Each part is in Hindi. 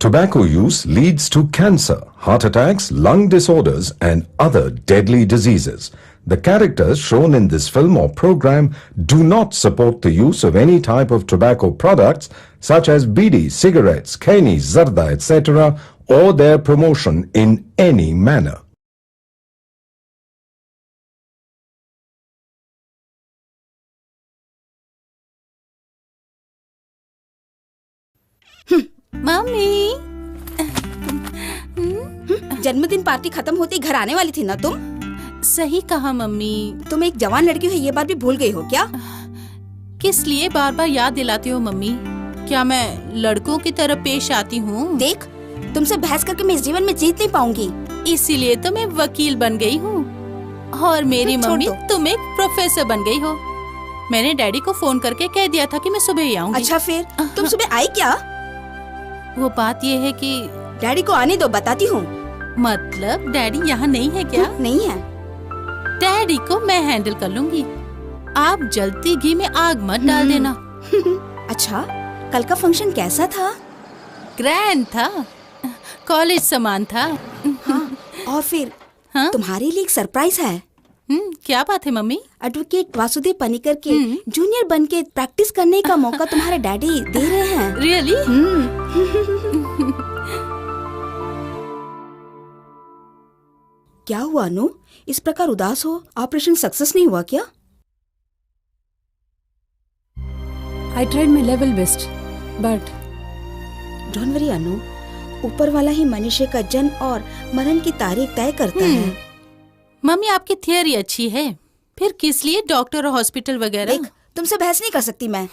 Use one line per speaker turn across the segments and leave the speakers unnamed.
Tobacco use leads to cancer, heart attacks, lung disorders, and other deadly diseases. The characters shown in this film or program do not support the use of any type of tobacco products such as bidi, cigarettes, khaini, zarda, etc., or their promotion in any manner.
Mummy,
जन्मदिन पार्टी खत्म होती घर आने वाली थी ना तुम?
सही कहा मम्मी।
तुम एक जवान लड़की हो, ये बात भी भूल गई हो क्या?
किस लिए बार बार याद दिलाती हो मम्मी? क्या मैं लड़कों की तरह पेश आती हूँ?
देख, तुमसे बहस करके मैं इस जीवन में जीत नहीं पाऊंगी।
इसीलिए तो मैं वकील बन गई हूँ और मेरी मम्मी तुम एक प्रोफेसर बन गई हो। मैंने डैडी को फोन करके कह दिया था कि मैं सुबह ही आऊंगी।
अच्छा फिर तुम सुबह आई क्या?
वो बात ये है कि
डैडी को आने दो, बताती हूँ।
मतलब डैडी यहाँ नहीं है क्या?
नहीं है।
डैडी को मैं हैंडल कर लूंगी। आप जलती घी में आग मत डाल देना।
अच्छा, कल का फंक्शन कैसा था?
ग्रैंड था, कॉलेज समान था।
हाँ, और फिर
हाँ?
तुम्हारे लिए एक सरप्राइज है।
क्या बात है मम्मी?
एडवोकेट वासुदेव पनिकर के जूनियर बन के प्रैक्टिस करने का मौका तुम्हारे डैडी दे रहे हैं।
रियली?
क्या हुआ अनु? इस प्रकार उदास हो? ऑपरेशन सक्सेस नहीं हुआ क्या?
I tried my level best, but
don't worry Anu, ऊपर वाला ही मनुष्य का जन्म और मरण की तारीख तय करता है।
मम्मी आपकी थियरी अच्छी है, फिर किस लिए डॉक्टर और हॉस्पिटल वगैरह?
देख, तुमसे बहस नहीं कर सकती मैं।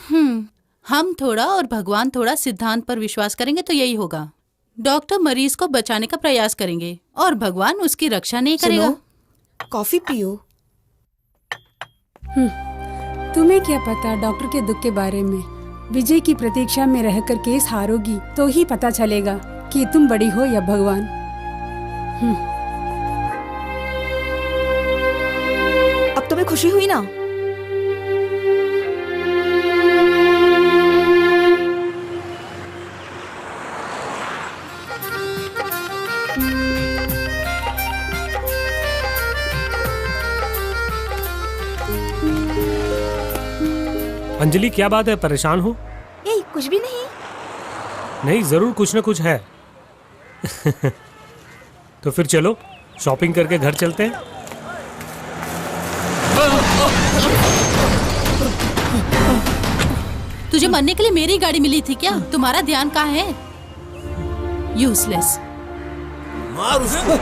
हम थोड़ा और भगवान थोड़ा सिद्धांत पर विश्वास करेंगे तो यही होगा। डॉक्टर मरीज को बचाने का प्रयास करेंगे और भगवान उसकी रक्षा नहीं करेगा।
कॉफी पियो।
तुम्हें क्या पता डॉक्टर के दुख के बारे में। विजय की प्रतीक्षा में रहकर केस हारोगी तो ही पता चलेगा कि तुम बड़ी हो या भगवान।
अब तुम्हें खुशी हुई ना?
अंजलि, क्या बात है? परेशान हो?
कुछ भी नहीं।
नहीं, जरूर कुछ न कुछ है। तो फिर चलो शॉपिंग करके घर चलते हैं।
तुझे मरने के लिए मेरी गाड़ी मिली थी क्या? तुम्हारा ध्यान कहाँ है? यूजलेस।
मार उसको।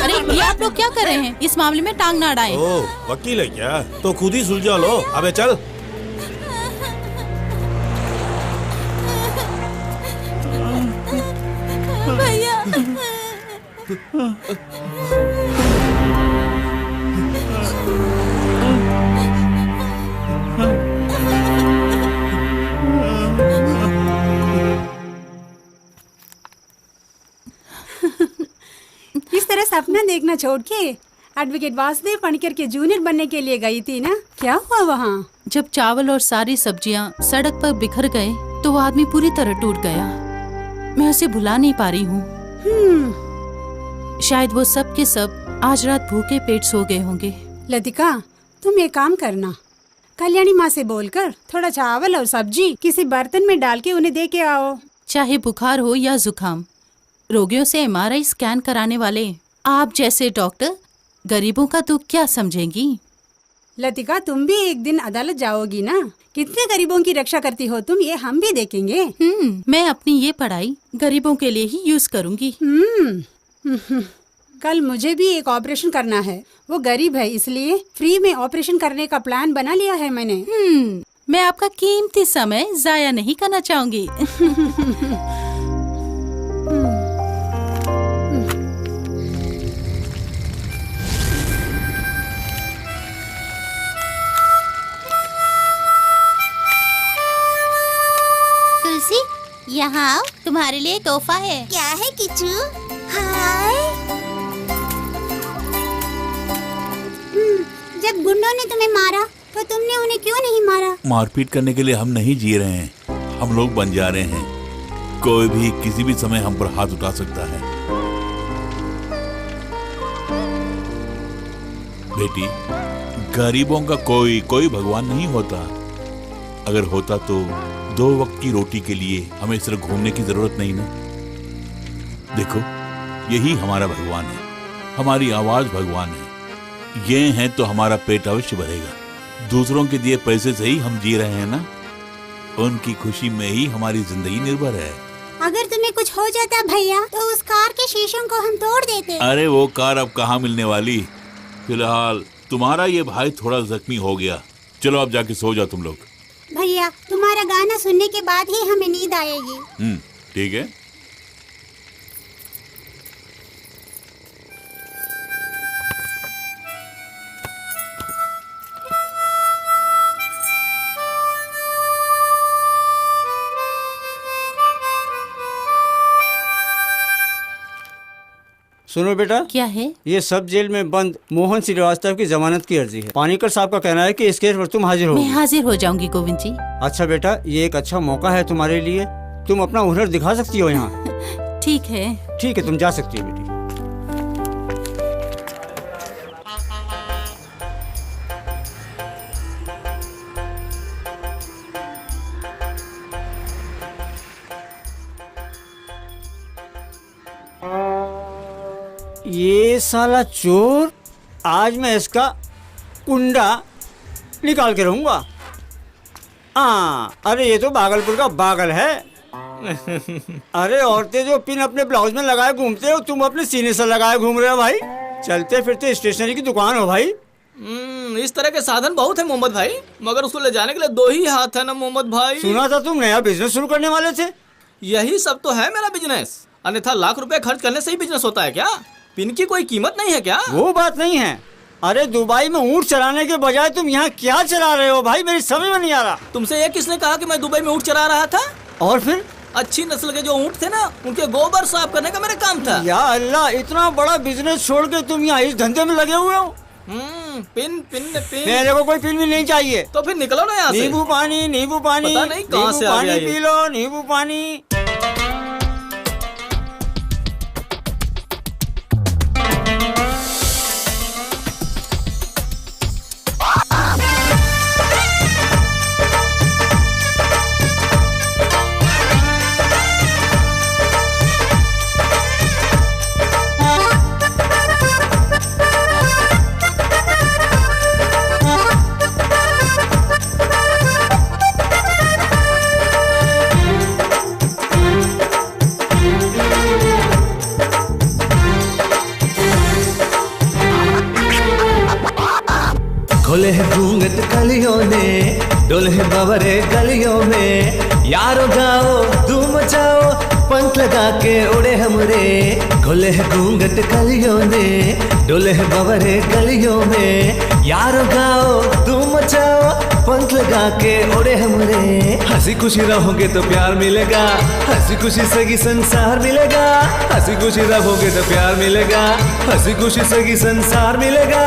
अरे ये आप लोग क्या कर रहे हैं? इस मामले में टांग ना अड़ाएं।
ओह, वकील है क्या? तो खुद ही सुलझा लो। अबे चल।
भैया।
इस तरह सपना देखना छोड़ के एडवोकेट वासुदेव पनिकर के जूनियर बनने के लिए गई थी ना? क्या हुआ वहाँ?
जब चावल और सारी सब्जियाँ सड़क पर बिखर गए तो वो आदमी पूरी तरह टूट गया। मैं उसे भुला नहीं पा रही हूँ। शायद वो सब के सब आज रात भूखे पेट सो गए होंगे।
लतिका, तुम एक काम करना, कल्याणी माँ से बोलकर थोड़ा चावल और सब्जी किसी बर्तन में डाल के उन्हें दे के आओ।
चाहे बुखार हो या जुकाम, रोगियों से MRI स्कैन कराने वाले आप जैसे डॉक्टर गरीबों का दुख क्या समझेंगी?
लतिका, तुम भी एक दिन अदालत जाओगी ना? कितने गरीबों की रक्षा करती हो तुम, ये हम भी देखेंगे।
मैं अपनी ये पढ़ाई गरीबों के लिए ही यूज करूंगी।
कल मुझे भी एक ऑपरेशन करना है। वो गरीब है इसलिए फ्री में ऑपरेशन करने का प्लान बना लिया है मैंने।
मैं आपका कीमती समय जाया नहीं करना चाहूंगी।
तुलसी, यहाँ आओ, तुम्हारे लिए तोहफा है। क्या है किचू? हाय। जब गुंडों ने तुम्हें मारा तो तुमने उन्हें क्यों नहीं मारा?
मारपीट करने के लिए हम नहीं जी रहे हैं, हम लोग बन जा रहे हैं। कोई भी किसी भी समय हम पर हाथ उठा सकता है। बेटी, गरीबों का कोई भगवान नहीं होता। अगर होता तो 2 वक्त की रोटी के लिए हमें सिर्फ घूमने की जरूरत नहीं ना। देखो, यही हमारा भगवान है, हमारी आवाज भगवान है। ये हैं तो हमारा पेट अवश्य भरेगा। दूसरों के दिए पैसे से ही हम जी रहे हैं ना। उनकी खुशी में ही हमारी जिंदगी निर्भर है।
अगर तुम्हें कुछ हो जाता भैया तो उस कार के शीशों को हम तोड़ देते।
अरे वो कार अब कहाँ मिलने वाली। फिलहाल तुम्हारा ये भाई थोड़ा जख्मी हो गया। चलो अब जाके सो जाओ तुम लोग।
भैया, तुम्हारा गाना सुनने के बाद ही हमें नींद आएगी।
ठीक है।
सुनो बेटा,
क्या है?
ये सब जेल में बंद मोहन श्रीवास्तव की जमानत की अर्जी है। पानीकर साहब का कहना है कि इस केस पर तुम हाजिर हो।
मैं हाजिर हो जाऊंगी गोविंद जी।
अच्छा बेटा, ये एक अच्छा मौका है तुम्हारे लिए। तुम अपना हुनर दिखा सकती हो यहाँ।
ठीक है।
ठीक है, तुम जा सकती हो बेटी। ये साला चोर, आज मैं इसका कुंडा निकाल के रहूंगा। अरे ये तो भागलपुर का बागल है। अरे औरतें जो पिन अपने ब्लाउज में लगाए घूमते हो, तुम अपने सीने से लगाए घूम रहे हो भाई। चलते फिरते स्टेशनरी की दुकान हो भाई।
इस तरह के साधन बहुत है मोहम्मद भाई, मगर उसको ले जाने के लिए 2 ही हाथ है ना मोहम्मद भाई।
सुना था तुम नया बिजनेस शुरू करने वाले थे।
यही सब तो है मेरा बिजनेस, अन्यथा लाख रुपए खर्च करने से ही बिजनेस होता है क्या? पिन की कोई कीमत नहीं है क्या?
वो बात नहीं है। अरे दुबई में ऊँट चराने के बजाय तुम यहाँ क्या चला रहे हो भाई, मेरी समझ में नहीं आ रहा।
तुमसे ये किसने कहा कि मैं दुबई में ऊँट चरा रहा था?
और फिर
अच्छी नस्ल के जो ऊँट थे ना, उनके गोबर साफ करने का मेरा काम था।
या अल्लाह, इतना बड़ा बिजनेस छोड़ के तुम यहाँ इस धंधे में लगे हुए हो।
पिन पिन पिन
मेरे को कोई पिन भी नहीं चाहिए।
तो फिर निकलो ना यहाँ से।
नींबू पानी, नींबू पानी,
पता नहीं कहाँ से आ गया ये।
पी लो नींबू पानी।
खोले है घूंघट कलियों ने, डोले है बवरे गलियों में, यारो गाओ धूम मचाओ, पंख लगा के उड़े हमरे। खोले है घूंघट कलियों ने, डोले है बवरे गलियों में, यारो गाओ धूम मचाओ, पंख लगा के उड़े हमरे। हंसी खुशी रहोगे तो प्यार मिलेगा, हंसी खुशी सगी संसार मिलेगा, हंसी खुशी रहोगे तो प्यार मिलेगा, हंसी खुशी सगी संसार मिलेगा।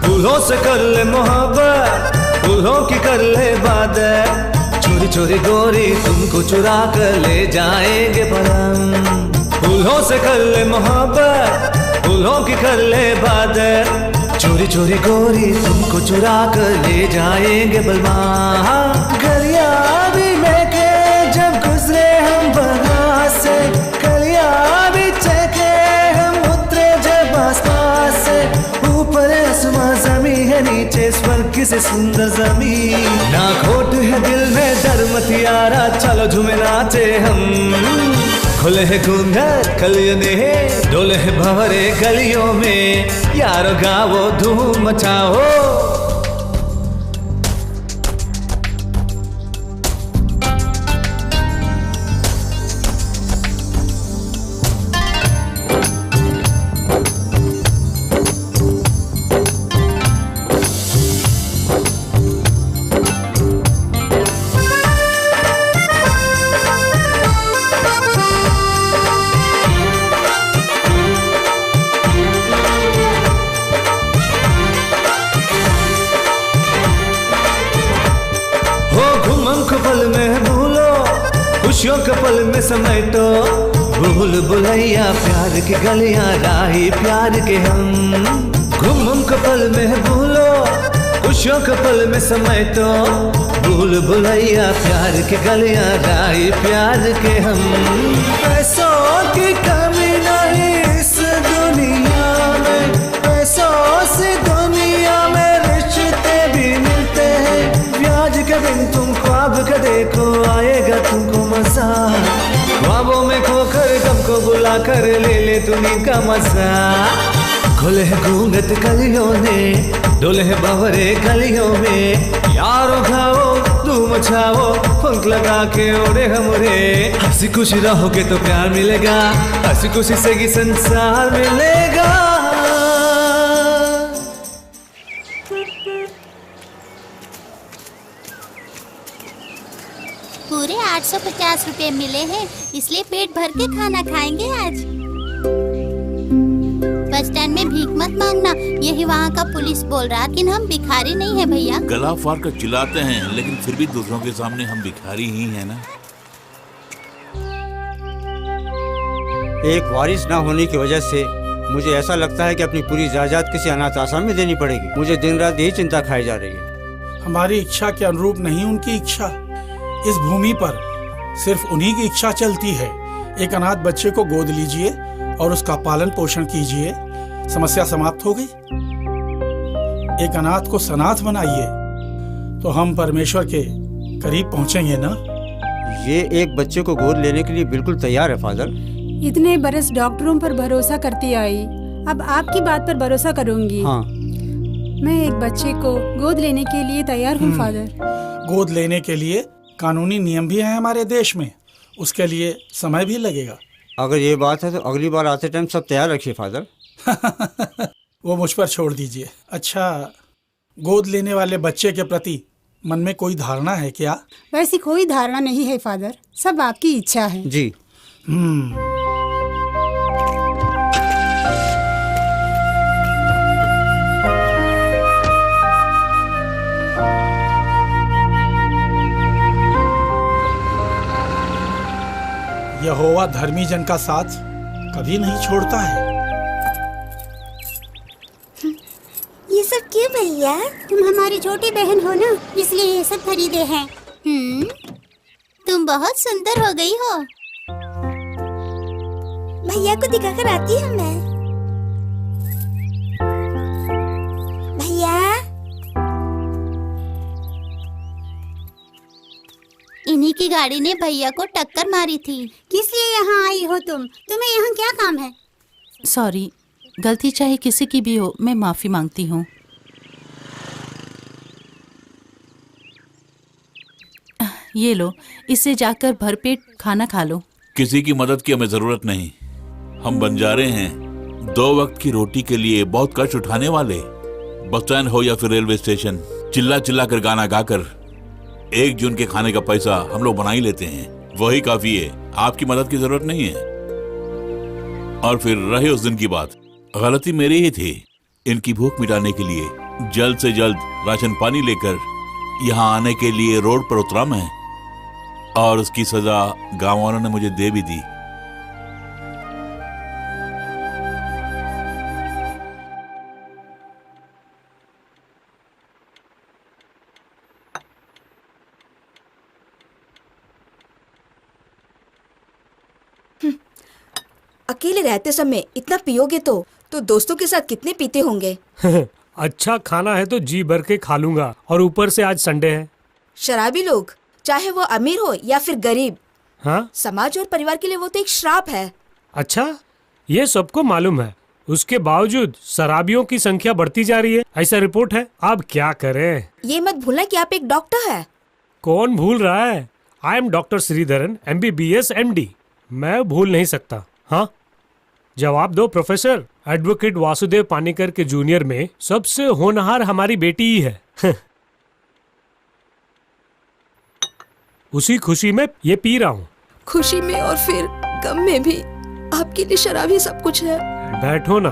फूलों से कर ले मोहब्बत, फूलों की कर ले बात, चोरी चोरी गोरी तुमको चुरा कर ले जाएंगे परम। फूलों से कर ले मोहब्बत, फूलों की कर ले बात, चोरी चोरी गोरी तुमको चुरा कर ले जाएंगे बलमा। गलिया भी लेके जब गुजरे हम बगा से, गलिया भी चेके हम उतरे जब आसमान से, ऊपर आसमां जमी है नीचे स्वर्ग से सुंदर जमी। ना खोट है दिल में डर मत यारा, चलो झूमे नाचे हम। खुले है घूंघट कलियों ने, डोले है भंवरे गलियों में, यारो गाओ धूम मचाओ। खुशियों के पल में समेटो, भूल भुलैया प्यार की गलियां, राही प्यार के हम। घुम के पल में भूलो, खुशियों के पल में समेटो, भूल भुलैया प्यार की गलियां, राही प्यार के हम। पैसों की कमी नहीं इस दुनिया में, पैसों से दुनिया में रिश्ते भी मिलते हैं। ब्याज के बिन तुम ख्वाब के देखो, आएगा तुमको मजा। ख्वाबों में खोकर गम को बुला कर ले ले तुम्हें का मजा। खुले है घूंघट कलियों ने, डोले है भंवरे गलियों में, यारो खाओ धूम मचाओ, पंख लगा के उड़े हम उड़े। हंसी खुशी रहोगे तो प्यार मिलेगा, हंसी खुशी से ही संसार मिलेगा।
पूरे 850 रुपए मिले हैं, इसलिए पेट भर के खाना खाएंगे आज। बस स्टैंड में भीख मत मांगना, यही वहाँ का पुलिस बोल रहा, लेकिन हम भिखारी नहीं है भैया।
गला फाड़ कर चिल्लाते हैं, लेकिन फिर भी दूसरों के सामने हम भिखारी ही हैं ना।
एक वारिस ना होने की वजह से मुझे ऐसा लगता है कि अपनी पूरी जायदाद किसी अनाथ आश्रम में देनी पड़ेगी। मुझे दिन रात यही चिंता खाई जा रही है।
हमारी इच्छा के अनुरूप नहीं उनकी इच्छा। इस भूमि पर सिर्फ उन्हीं की इच्छा चलती है। एक अनाथ बच्चे को गोद लीजिए और उसका पालन पोषण कीजिए, समस्या समाप्त हो गई। एक अनाथ को सनाथ बनाइए तो हम परमेश्वर के करीब पहुंचेंगे ना।
ये एक बच्चे को गोद लेने के लिए बिल्कुल तैयार है फादर।
इतने बरस डॉक्टरों पर भरोसा करती आई, अब आपकी बात पर भरोसा करूंगी।
हाँ।
मैं एक बच्चे को गोद लेने के लिए तैयार हूँ फादर।
गोद लेने के लिए कानूनी नियम भी हैं हमारे देश में, उसके लिए समय भी लगेगा।
अगर ये बात है तो अगली बार आते टाइम सब तैयार रखिए फादर।
वो मुझ पर छोड़ दीजिए। अच्छा, गोद लेने वाले बच्चे के प्रति मन में कोई धारणा है क्या?
वैसी कोई धारणा नहीं है फादर, सब आपकी इच्छा है।
जी।
यहोवा धर्मी जन का साथ कभी नहीं छोड़ता है।
ये सब क्यों भैया? तुम हमारी छोटी बहन हो ना, इसलिए ये सब खरीदे हैं। तुम बहुत सुंदर हो गई हो। भैया को दिखाकर आती हूँ मैं। भैया, इन्हीं की गाड़ी ने भैया को टक्कर मारी थी। किस लिए यहाँ आई हो तुम? तुम्हें यहाँ क्या काम है?
सॉरी, गलती चाहे किसी की भी हो, मैं माफी मांगती हूँ। ये लो, इससे जाकर भरपेट खाना खा लो।
किसी की मदद की हमें जरूरत नहीं। हम बंजारे हैं, 2 वक्त की रोटी के लिए बहुत कष्ट उठाने वाले। बस स्टैंड हो या फिर रेलवे स्टेशन, चिल्ला चिल्ला कर गाना गाकर 1 जून के खाने का पैसा हम लोग बना ही लेते हैं, वही काफी है। आपकी मदद की जरूरत नहीं है। और फिर रहे उस दिन की बात, गलती मेरी ही थी। इनकी भूख मिटाने के लिए जल्द से जल्द राशन पानी लेकर यहाँ आने के लिए रोड पर उतरा मैं, और उसकी सजा गांव वालों ने मुझे दे भी दी।
अकेले रहते समय इतना पियोगे तो दोस्तों के साथ कितने पीते होंगे।
अच्छा खाना है तो जी भर के खा लूंगा, और ऊपर से आज संडे है।
शराबी लोग, चाहे वो अमीर हो या फिर गरीब,
हाँ?
समाज और परिवार के लिए वो तो एक श्राप है।
अच्छा, ये सबको मालूम है, उसके बावजूद शराबियों की संख्या बढ़ती जा रही है, ऐसा रिपोर्ट है। अब क्या करें?
ये मत भूलना कि आप एक डॉक्टर हैं।
कौन भूल रहा है? I am doctor Sreedharan, MBBS MD। मैं भूल नहीं सकता। हाँ, जवाब दो प्रोफेसर। एडवोकेट वासुदेव पानीकर के जूनियर में सबसे होनहार हमारी बेटी ही है। उसी खुशी में ये पी रहा हूँ।
खुशी में और फिर गम में भी आपके लिए शराब ही सब कुछ है।
बैठो ना।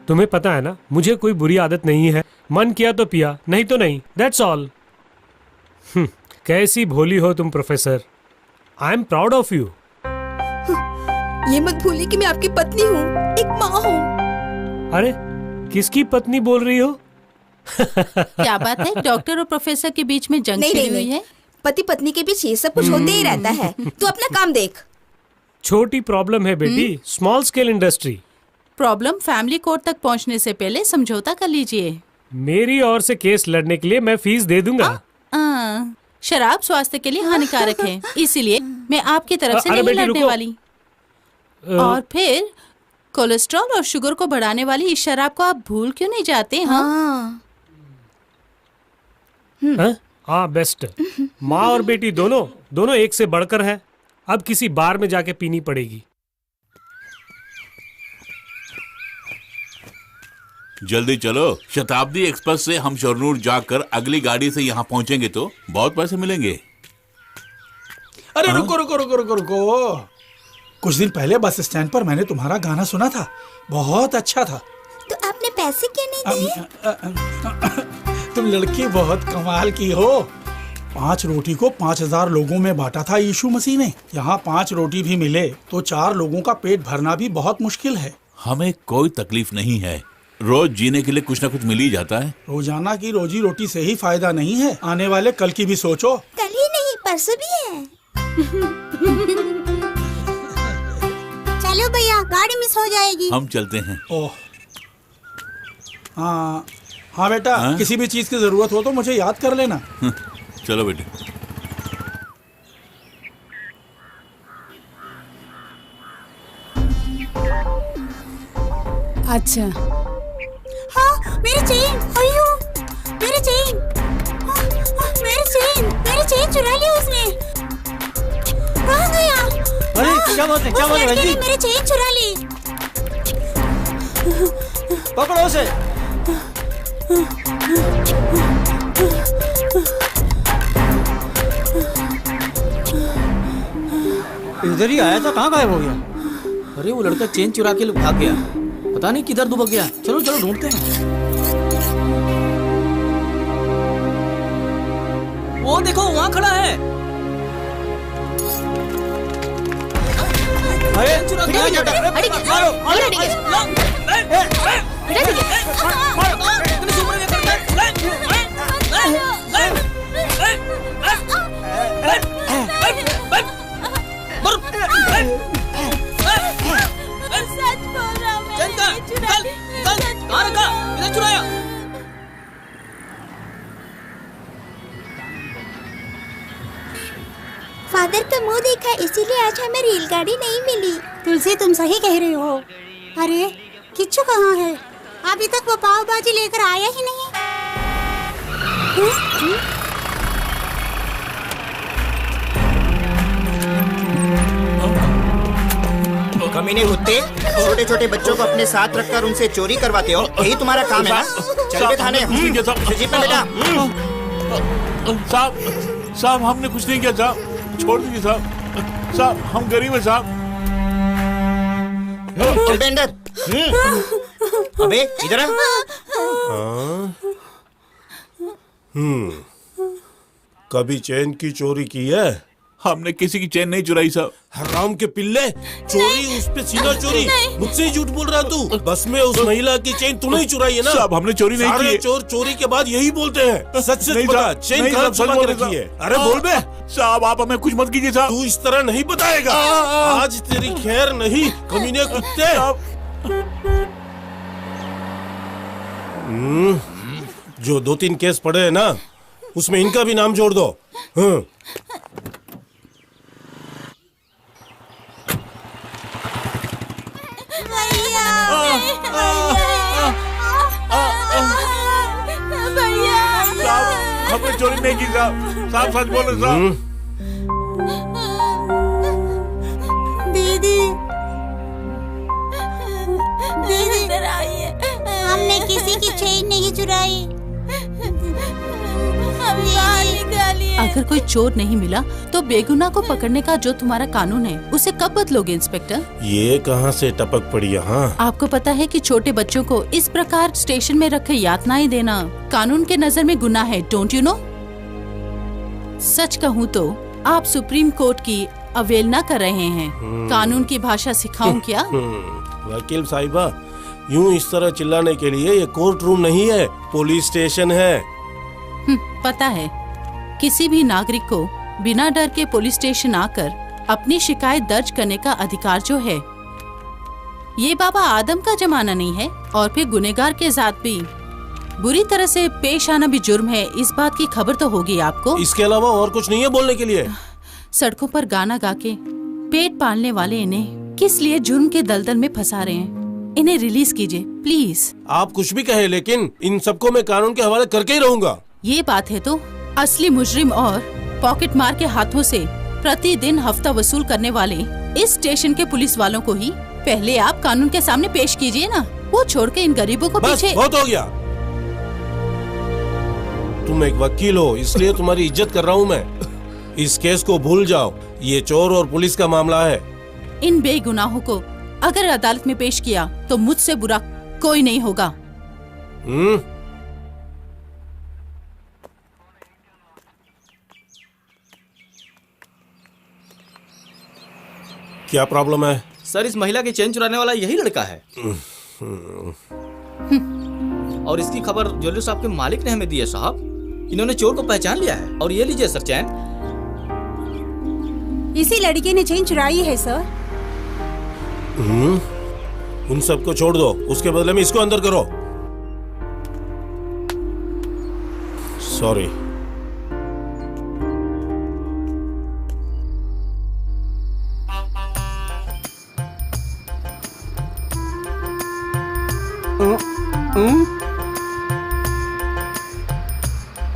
तुम्हें पता है ना, मुझे कोई बुरी आदत नहीं है। मन किया तो पिया, नहीं तो नहीं। That's all. कैसी भोली हो तुम professor. I am proud of you.
ये मत भूलिए कि मैं आपकी पत्नी हूँ, एक माँ हूँ।
अरे, किसकी पत्नी बोल रही हो?
क्या बात है, डॉक्टर और प्रोफेसर के बीच में जंग छिड़ी हुई है?
पति पत्नी के बीच ये सब कुछ होते ही रहता है। तू अपना काम देख।
छोटी प्रॉब्लम है बेटी, small scale industry.
Problem family court तक पहुंचने से पहले समझौता कर लीजिए।
मेरी ओर से केस लड़ने के लिए मैं फीस दे दूंगा।
शराब स्वास्थ्य के लिए हानिकारक है, इसीलिए मैं आपकी तरफ से नहीं लड़ने वाली। और फिर कोलेस्ट्रॉल और शुगर को बढ़ाने वाली इस शराब को आप भूल क्यों नहीं जाते?
हाँ, बेस्ट। माँ और बेटी दोनों एक से बढ़कर है। अब किसी बार में जाके पीनी पड़ेगी।
जल्दी चलो, शताब्दी एक्सप्रेस से हम शरनूर जाकर अगली गाड़ी से यहाँ पहुँचेंगे तो बहुत पैसे मिलेंगे।
अरे रुको रुको रुको रुको रुको। कुछ दिन पहले बस स्टैंड पर मैंने तुम्हारा गाना सुना था, बहुत अच्छा था।
तो आपने पैसे क्यों नहीं दिए?
तुम लड़की बहुत कमाल की हो। 5 रोटी को 5000 लोगों में बांटा था यीशु मसीह ने। यहाँ 5 रोटी भी मिले तो 4 लोगों का पेट भरना भी बहुत मुश्किल है।
हमें कोई तकलीफ नहीं है, रोज जीने के लिए कुछ ना कुछ मिल ही जाता है।
रोजाना की रोजी रोटी से ही फायदा नहीं है, आने वाले कल की भी सोचो।
कल ही नहीं, परसों भी है। चलो भैया, गाड़ी मिस हो जाएगी।
हम चलते हैं।
ओह हाँ बेटा, किसी भी चीज की जरूरत हो तो मुझे याद कर लेना।
चलो बेटे।
अच्छा,
हाँ, मेरी चेन, अयो, मेरी चेन, मेरी चेन चुरा ली उसने। कहाँ गया?
अरे क्या बात है, क्या बात है भाई?
मेरी चेन चुरा ली।
पकड़ो उसे। इधर ही आया था, कहाँ गायब हो गया?
अरे वो लड़का चेन चुरा के भाग गया, पता नहीं किधर दुबक गया। चलो चलो ढूंढते हैं। वो देखो वहाँ खड़ा है।
अरे चुरा चुराया।
फादर का मुंह देखा, इसीलिए आज हमें रेलगाड़ी नहीं मिली। तुलसी, तुम सही कह रही हो। अरे किच्चू कहाँ है? अभी तक वो पाव भाजी लेकर आया ही नहीं।
कमीने कुत्ते, छोटे छोटे बच्चों को अपने साथ रखकर उनसे चोरी करवाते हो, यही तुम्हारा काम है ना? चल बे थाने। जीप में बेटा।
साहब हमने कुछ नहीं किया साहब, छोड़ दीजिए साहब। साहब हम गरीब हैं साहब।
चल बे अंदर। अबे इधर आ।
कभी चेन की चोरी की है?
हमने किसी की चेन नहीं चुराई साहब।
हराम के पिल्ले, चोरी उस पे सीधा चोरी। मुझसे ही झूठ बोल रहा तू। बस में उस महिला की चेन तूने ही चुराई है ना?
साहब हमने चोरी नहीं की।
सारे चोर चोरी के बाद यही बोलते हैं। सच सच बता, चेन कहाँ छुपा के रखी है? अरे बोल बे।
साहब आप हमें कुछ मत कीजिए साहब।
तू इस तरह नहीं बताएगा। आज तेरी खैर नहीं, कमीने कुत्ते। जो 2-3 केस पड़े हैं ना, उसमें इनका भी नाम जोड़ दो। चोरी नहीं की साहब, साहब सच बोल रहे साहब।
दीदी, दीदी इधर आइए। हमने किसी की चेन नहीं चुराई।
अगर कोई चोर नहीं मिला तो बेगुनाह को पकड़ने का जो तुम्हारा कानून है उसे कब बदलोगे इंस्पेक्टर?
ये कहाँ से टपक पड़ी यहाँ?
आपको पता है कि छोटे बच्चों को इस प्रकार स्टेशन में रखे यातनाएं देना कानून के नजर में गुनाह है, डोंट यू नो? सच कहूँ तो आप सुप्रीम कोर्ट की अवहेलना कर रहे हैं। कानून की भाषा सिखाऊं क्या?
वकील साहिबा, यूं इस तरह चिल्लाने के लिए ये कोर्ट रूम नहीं है, पुलिस स्टेशन है।
पता है, किसी भी नागरिक को बिना डर के पुलिस स्टेशन आकर अपनी शिकायत दर्ज करने का अधिकार जो है, ये बाबा आदम का जमाना नहीं है। और फिर गुनहगार के साथ भी बुरी तरह से पेश आना भी जुर्म है, इस बात की खबर तो होगी आपको।
इसके अलावा और कुछ नहीं है बोलने के लिए?
सड़कों पर गाना गा के पेट पालने वाले इन्हें किस लिए जुर्म के दलदल में फंसा रहे हैं? इन्हें रिलीज कीजिए प्लीज।
आप कुछ भी कहे, लेकिन इन सबको मैं कानून के हवाले करके ही रहूंगा।
ये बात है तो असली मुजरिम और पॉकेट मार के हाथों से प्रतिदिन हफ्ता वसूल करने वाले इस स्टेशन के पुलिस वालों को ही पहले आप कानून के सामने पेश कीजिए ना। वो छोड़ के इन गरीबों को
बस
पीछे।
बहुत हो गया। तुम एक वकील हो, इसलिए तुम्हारी इज्जत कर रहा हूँ मैं। इस केस को भूल जाओ, ये चोर और पुलिस का मामला है।
इन बेगुनाहों को अगर अदालत में पेश किया तो मुझसे बुरा कोई नहीं होगा।
क्या प्रॉब्लम है?
सर, इस महिला की चेन चुराने वाला यही लड़का है। और इसकी खबर ज्वेलरी शॉप के मालिक ने हमें दी है साहब। इन्होंने चोर को पहचान लिया है। और ये लीजिए सर चैन।
इसी लड़के ने चेन चुराई है सर।
उन सबको छोड़ दो, उसके बदले में इसको अंदर करो। सॉरी।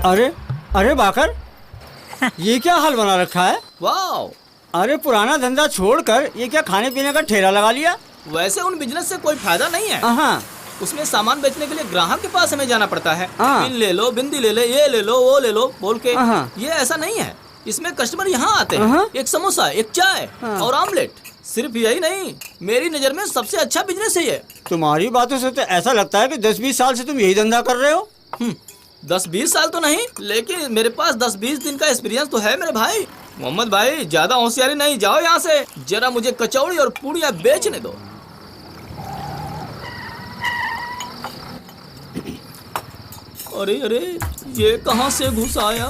अरे अरे बाकर, ये क्या हाल बना रखा है?
वाह!
अरे पुराना धंधा छोड़कर ये क्या खाने पीने का ठेला लगा लिया?
वैसे उन बिजनेस से कोई फायदा नहीं है। उसमें सामान बेचने के लिए ग्राहक के पास हमें जाना पड़ता है। पिन ले लो, बिंदी ले ले, ये ले लो, वो ले लो बोल के। ये ऐसा नहीं है। इसमें कस्टमर यहाँ आते हैं, एक समोसा, एक चाय और ऑमलेट। सिर्फ यही नहीं, मेरी नजर में सबसे अच्छा बिजनेस है ये।
तुम्हारी बातों से तो ऐसा लगता है कि 10-20 साल से तुम यही धंधा कर रहे हो।
10-20 साल तो नहीं, लेकिन मेरे पास 10-20 दिन का एक्सपीरियंस तो है मेरे भाई। मोहम्मद भाई, ज्यादा होशियारी नहीं, जाओ यहाँ से। जरा मुझे कचौड़ी और पूड़ियाँ बेचने दो। अरे अरे, ये कहाँ से घुस आया?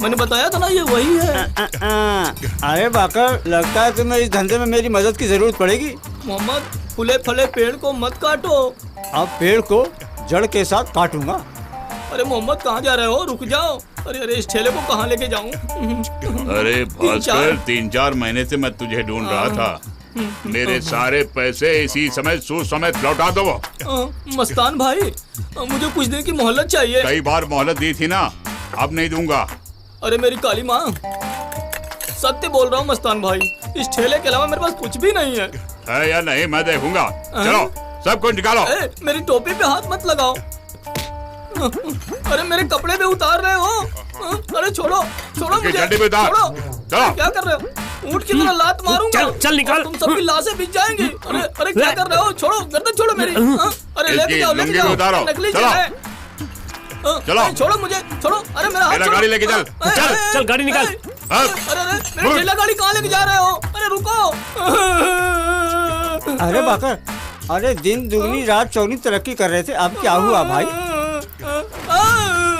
मैंने बताया था ना, ये वही है।
अरे बाकर, लगता है तुम्हें इस धंधे में मेरी मदद की जरूरत पड़ेगी।
मोहम्मद, फूले फले पेड़ को मत काटो।
अब पेड़ को जड़ के साथ काटूंगा।
अरे मोहम्मद, कहाँ जा रहे हो? रुक जाओ। अरे अरे, इस ठेले को कहाँ लेके जाऊँ?
अरे भास्कर, 3-4 महीने से मैं तुझे ढूंढ रहा था। मेरे सारे पैसे इसी समय समेत लौटा दो।
मस्तान भाई, मुझे कुछ दिन की मोहलत चाहिए।
कई बार मोहलत दी थी ना, अब नहीं दूंगा।
अरे मेरी काली माँ, सत्य बोल रहा हूँ मस्तान भाई, इस ठेले के अलावा मेरे पास कुछ भी नहीं है
या नहीं, मैं देखूंगा। चलो सब कुछ निकालो।
मेरी टोपी पे हाथ मत लगाओ। अरे मेरे कपड़े भी उतार रहे हो। अरे छोड़ो छोड़ो मुझे।
छोड़ो।
क्या कर रहे हो? ऊँट की तरह लात मारूंगा।
चल निकाल।
तुम सबकी लाशें बिछ जाएंगी। अरे अरे, क्या कर रहे हो? छोड़ो, गर्दन छोड़ो मेरी। अरे लेके जाओ, लेके जाओ। नकली चीज है।
चलो
छोड़ो मुझे, छोड़ो। अरे मेरा हाथ छोड़ो।
गाड़ी लेके चल।
चल चल, गाड़ी निकाल।
अरे मेरी ठेला गाड़ी कहाँ लेके जा रहे हो? अरे रुको।
अरे बाकर, अरे दिन दुगनी रात चौगनी तरक्की कर रहे थे, अब क्या हुआ भाई?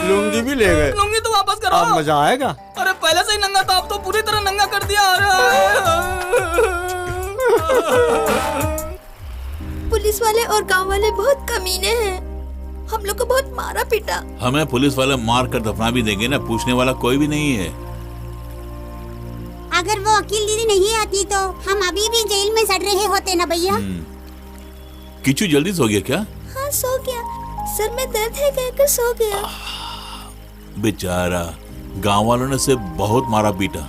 लुंगी भी ले गए।
लुंगी तो वापस करो।
अब मजा आएगा।
अरे पहले से ही नंगा था, अब तो पूरी तरह नंगा कर दिया।
पुलिस वाले और गांव वाले बहुत कमीने हैं। हम लोग को बहुत मारा पीटा।
हमें पुलिस वाले मार कर दफना भी देंगे ना, पूछने वाला कोई भी नहीं है।
अगर वो वकील दीदी नहीं आती तो हम अभी भी जेल में सड़ रहे होते ना भैया।
किचू जल्दी सो गया क्या?
हाँ सो गया, सर में दर्द है कहकर सो गया।
बेचारा, गांव वालों ने उसे बहुत मारा पीटा।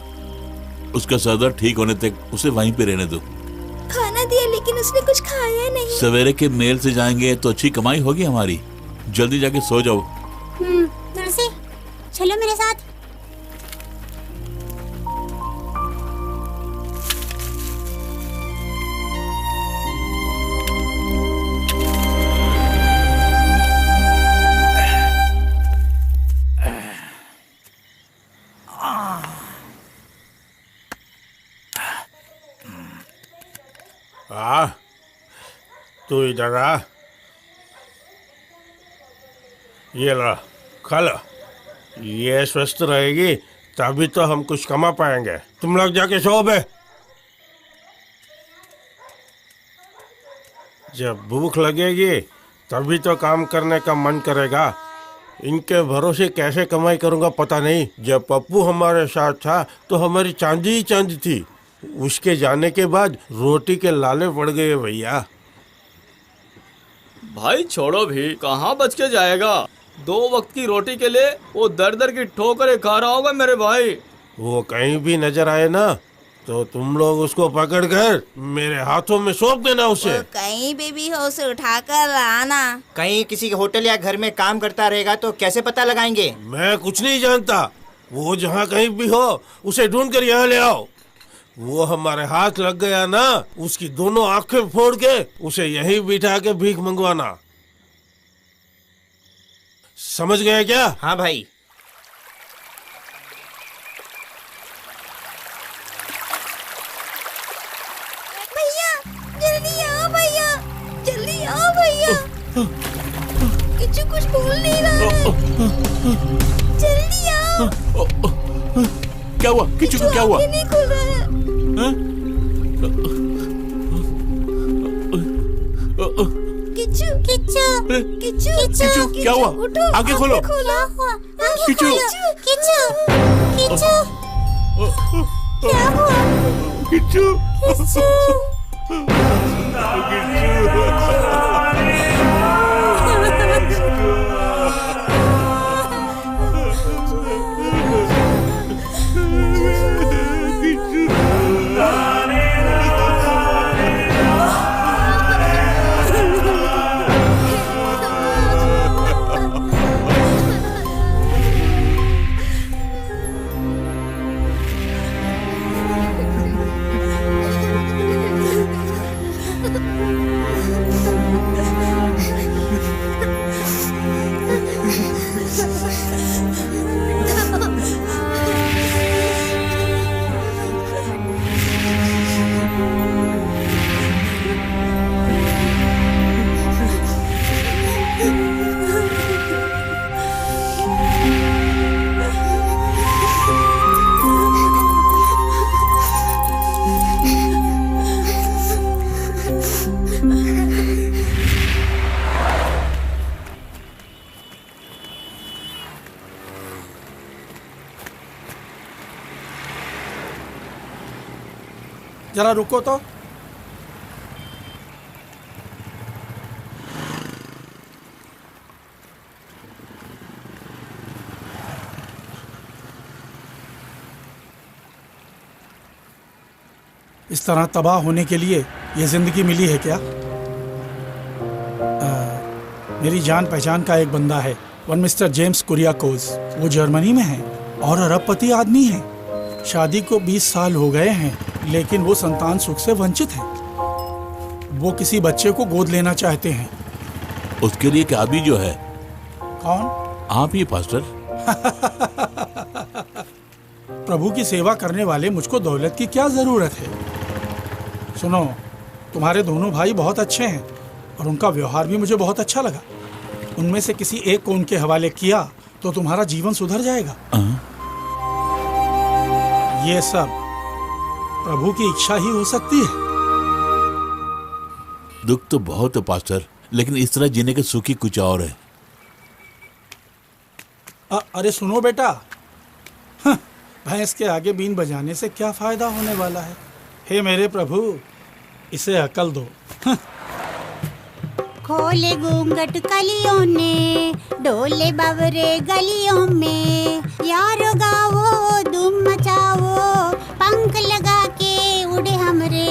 उसका सर दर्द ठीक होने तक उसे वहीं पे रहने दो।
खाना दिया लेकिन उसने कुछ खाया नहीं।
सवेरे के मेल से जाएंगे तो अच्छी कमाई होगी हमारी। जल्दी जाके सो जाओ।
तुलसी, चलो मेरे साथ।
तू इधर आ, ये ला, खा लो। ये स्वस्थ रहेगी तभी तो हम कुछ कमा पाएंगे। तुम लोग जाके सो बे। जब भूख लगेगी तभी तो काम करने का मन करेगा। इनके भरोसे कैसे कमाई करूंगा पता नहीं। जब पप्पू हमारे साथ था तो हमारी चांदी ही चांदी थी। उसके जाने के बाद रोटी के लाले पड़ गए भैया।
भाई छोड़ो भी, कहाँ बच के जाएगा। 2 वक्त की रोटी के लिए वो दर दर की ठोकरें खा रहा होगा मेरे भाई।
वो कहीं भी नजर आए ना तो तुम लोग उसको पकड़कर मेरे हाथों में सौंप देना उसे।
कहीं भी हो उसे उठाकर लाना।
कहीं किसी के होटल या घर में काम करता रहेगा तो कैसे पता लगाएंगे?
मैं कुछ नहीं जानता। वो जहाँ कहीं भी हो उसे ढूंढ कर यहाँ ले आओ। वो हमारे हाथ लग गया ना, उसकी दोनों आंखें फोड़ के उसे यहीं बिठा के भीख मंगवाना। समझ गए क्या?
हाँ भाई।
भैया जल्दी आओ, भैया जल्दी आओ भैया। किच्चू कुछ बोल नहीं रहा है। जल्दी आओ।
क्या हुआ? किच्चू को क्या हुआ?
नहीं खुल रहा है। किच्चू किच्चू किच्चू
किच्चू क्या हुआ? आंखें खोलो।
किच्चू किच्चू किच्चू क्या हुआ?
किच्चू
जरा रुको तो। इस तरह तबाह होने के लिए ये जिंदगी मिली है क्या? मेरी जान पहचान का एक बंदा है, वन मिस्टर जेम्स कुरियाकोस। वो जर्मनी में है और अरबपति आदमी है। शादी को 20 साल हो गए हैं लेकिन वो संतान सुख से वंचित है। वो किसी बच्चे को गोद लेना चाहते हैं।
उसके लिए क्या अभी जो है?
कौन?
आप ही पास्टर।
प्रभु की सेवा करने वाले मुझको दौलत की क्या जरूरत है? सुनो, तुम्हारे दोनों भाई बहुत अच्छे हैं और उनका व्यवहार भी मुझे बहुत अच्छा लगा। उनमें से किसी एक को उनके हवाले किया तो तुम्हारा जीवन सुधर जाएगा। ये सब प्रभु की इच्छा ही हो सकती है।
दुख तो बहुत है पास्टर, लेकिन इस तरह जीने के सुखी कुछ और है।
अरे सुनो बेटा, भैंस के आगे बीन बजाने से क्या फायदा होने वाला है? हे मेरे प्रभु, इसे अकल दो।
खोले घूंघट कलियों ने, डोले बवरे गलियों में, यारो गाओ धूम मचाओ, पंख लगा के उड़े हमरे।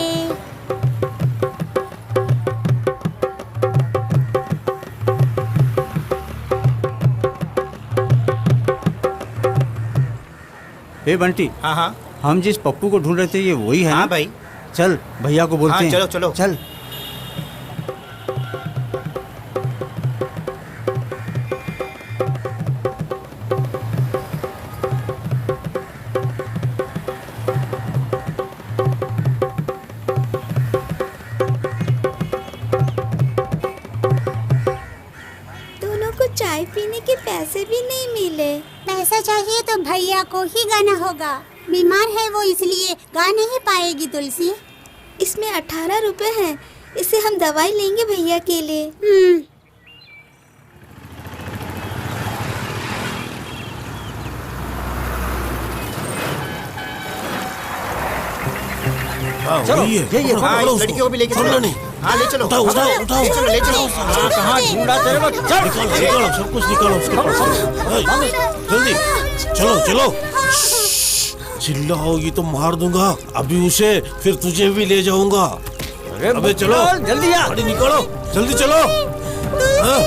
हे बंटी।
हाँ हाँ
हम जिस पप्पू को ढूंढ रहे थे ये वही है?
हाँ भाई।
चल भैया को बोलते
हाँ,
हैं।
चलो चलो
चल।
दोनों को चाय पीने के पैसे भी नहीं मिले।
पैसा चाहिए तो भैया को ही गाना होगा। बीमार है वो इसलिए गा नहीं पाएगी तुलसी।
इसमें 18 रुपए हैं। इससे हम दवाई लेंगे भैया के लिए।
चलो इस लड़की को भी लेके चलो। हाँ ले चलो।
उठाओ उठाओ उठाओ।
ले चलो ले चलो।
हाँ कहाँ ढूंढा तेरे को? चल
निकालो सब कुछ निकालो उसके पास। जल्दी चलो चलो। चिल्लाओगी तो मार दूंगा अभी उसे, फिर तुझे भी ले जाऊंगा। अबे चलो
जल्दी आ।
गाड़ी निकालो जल्दी चलो। हाँ।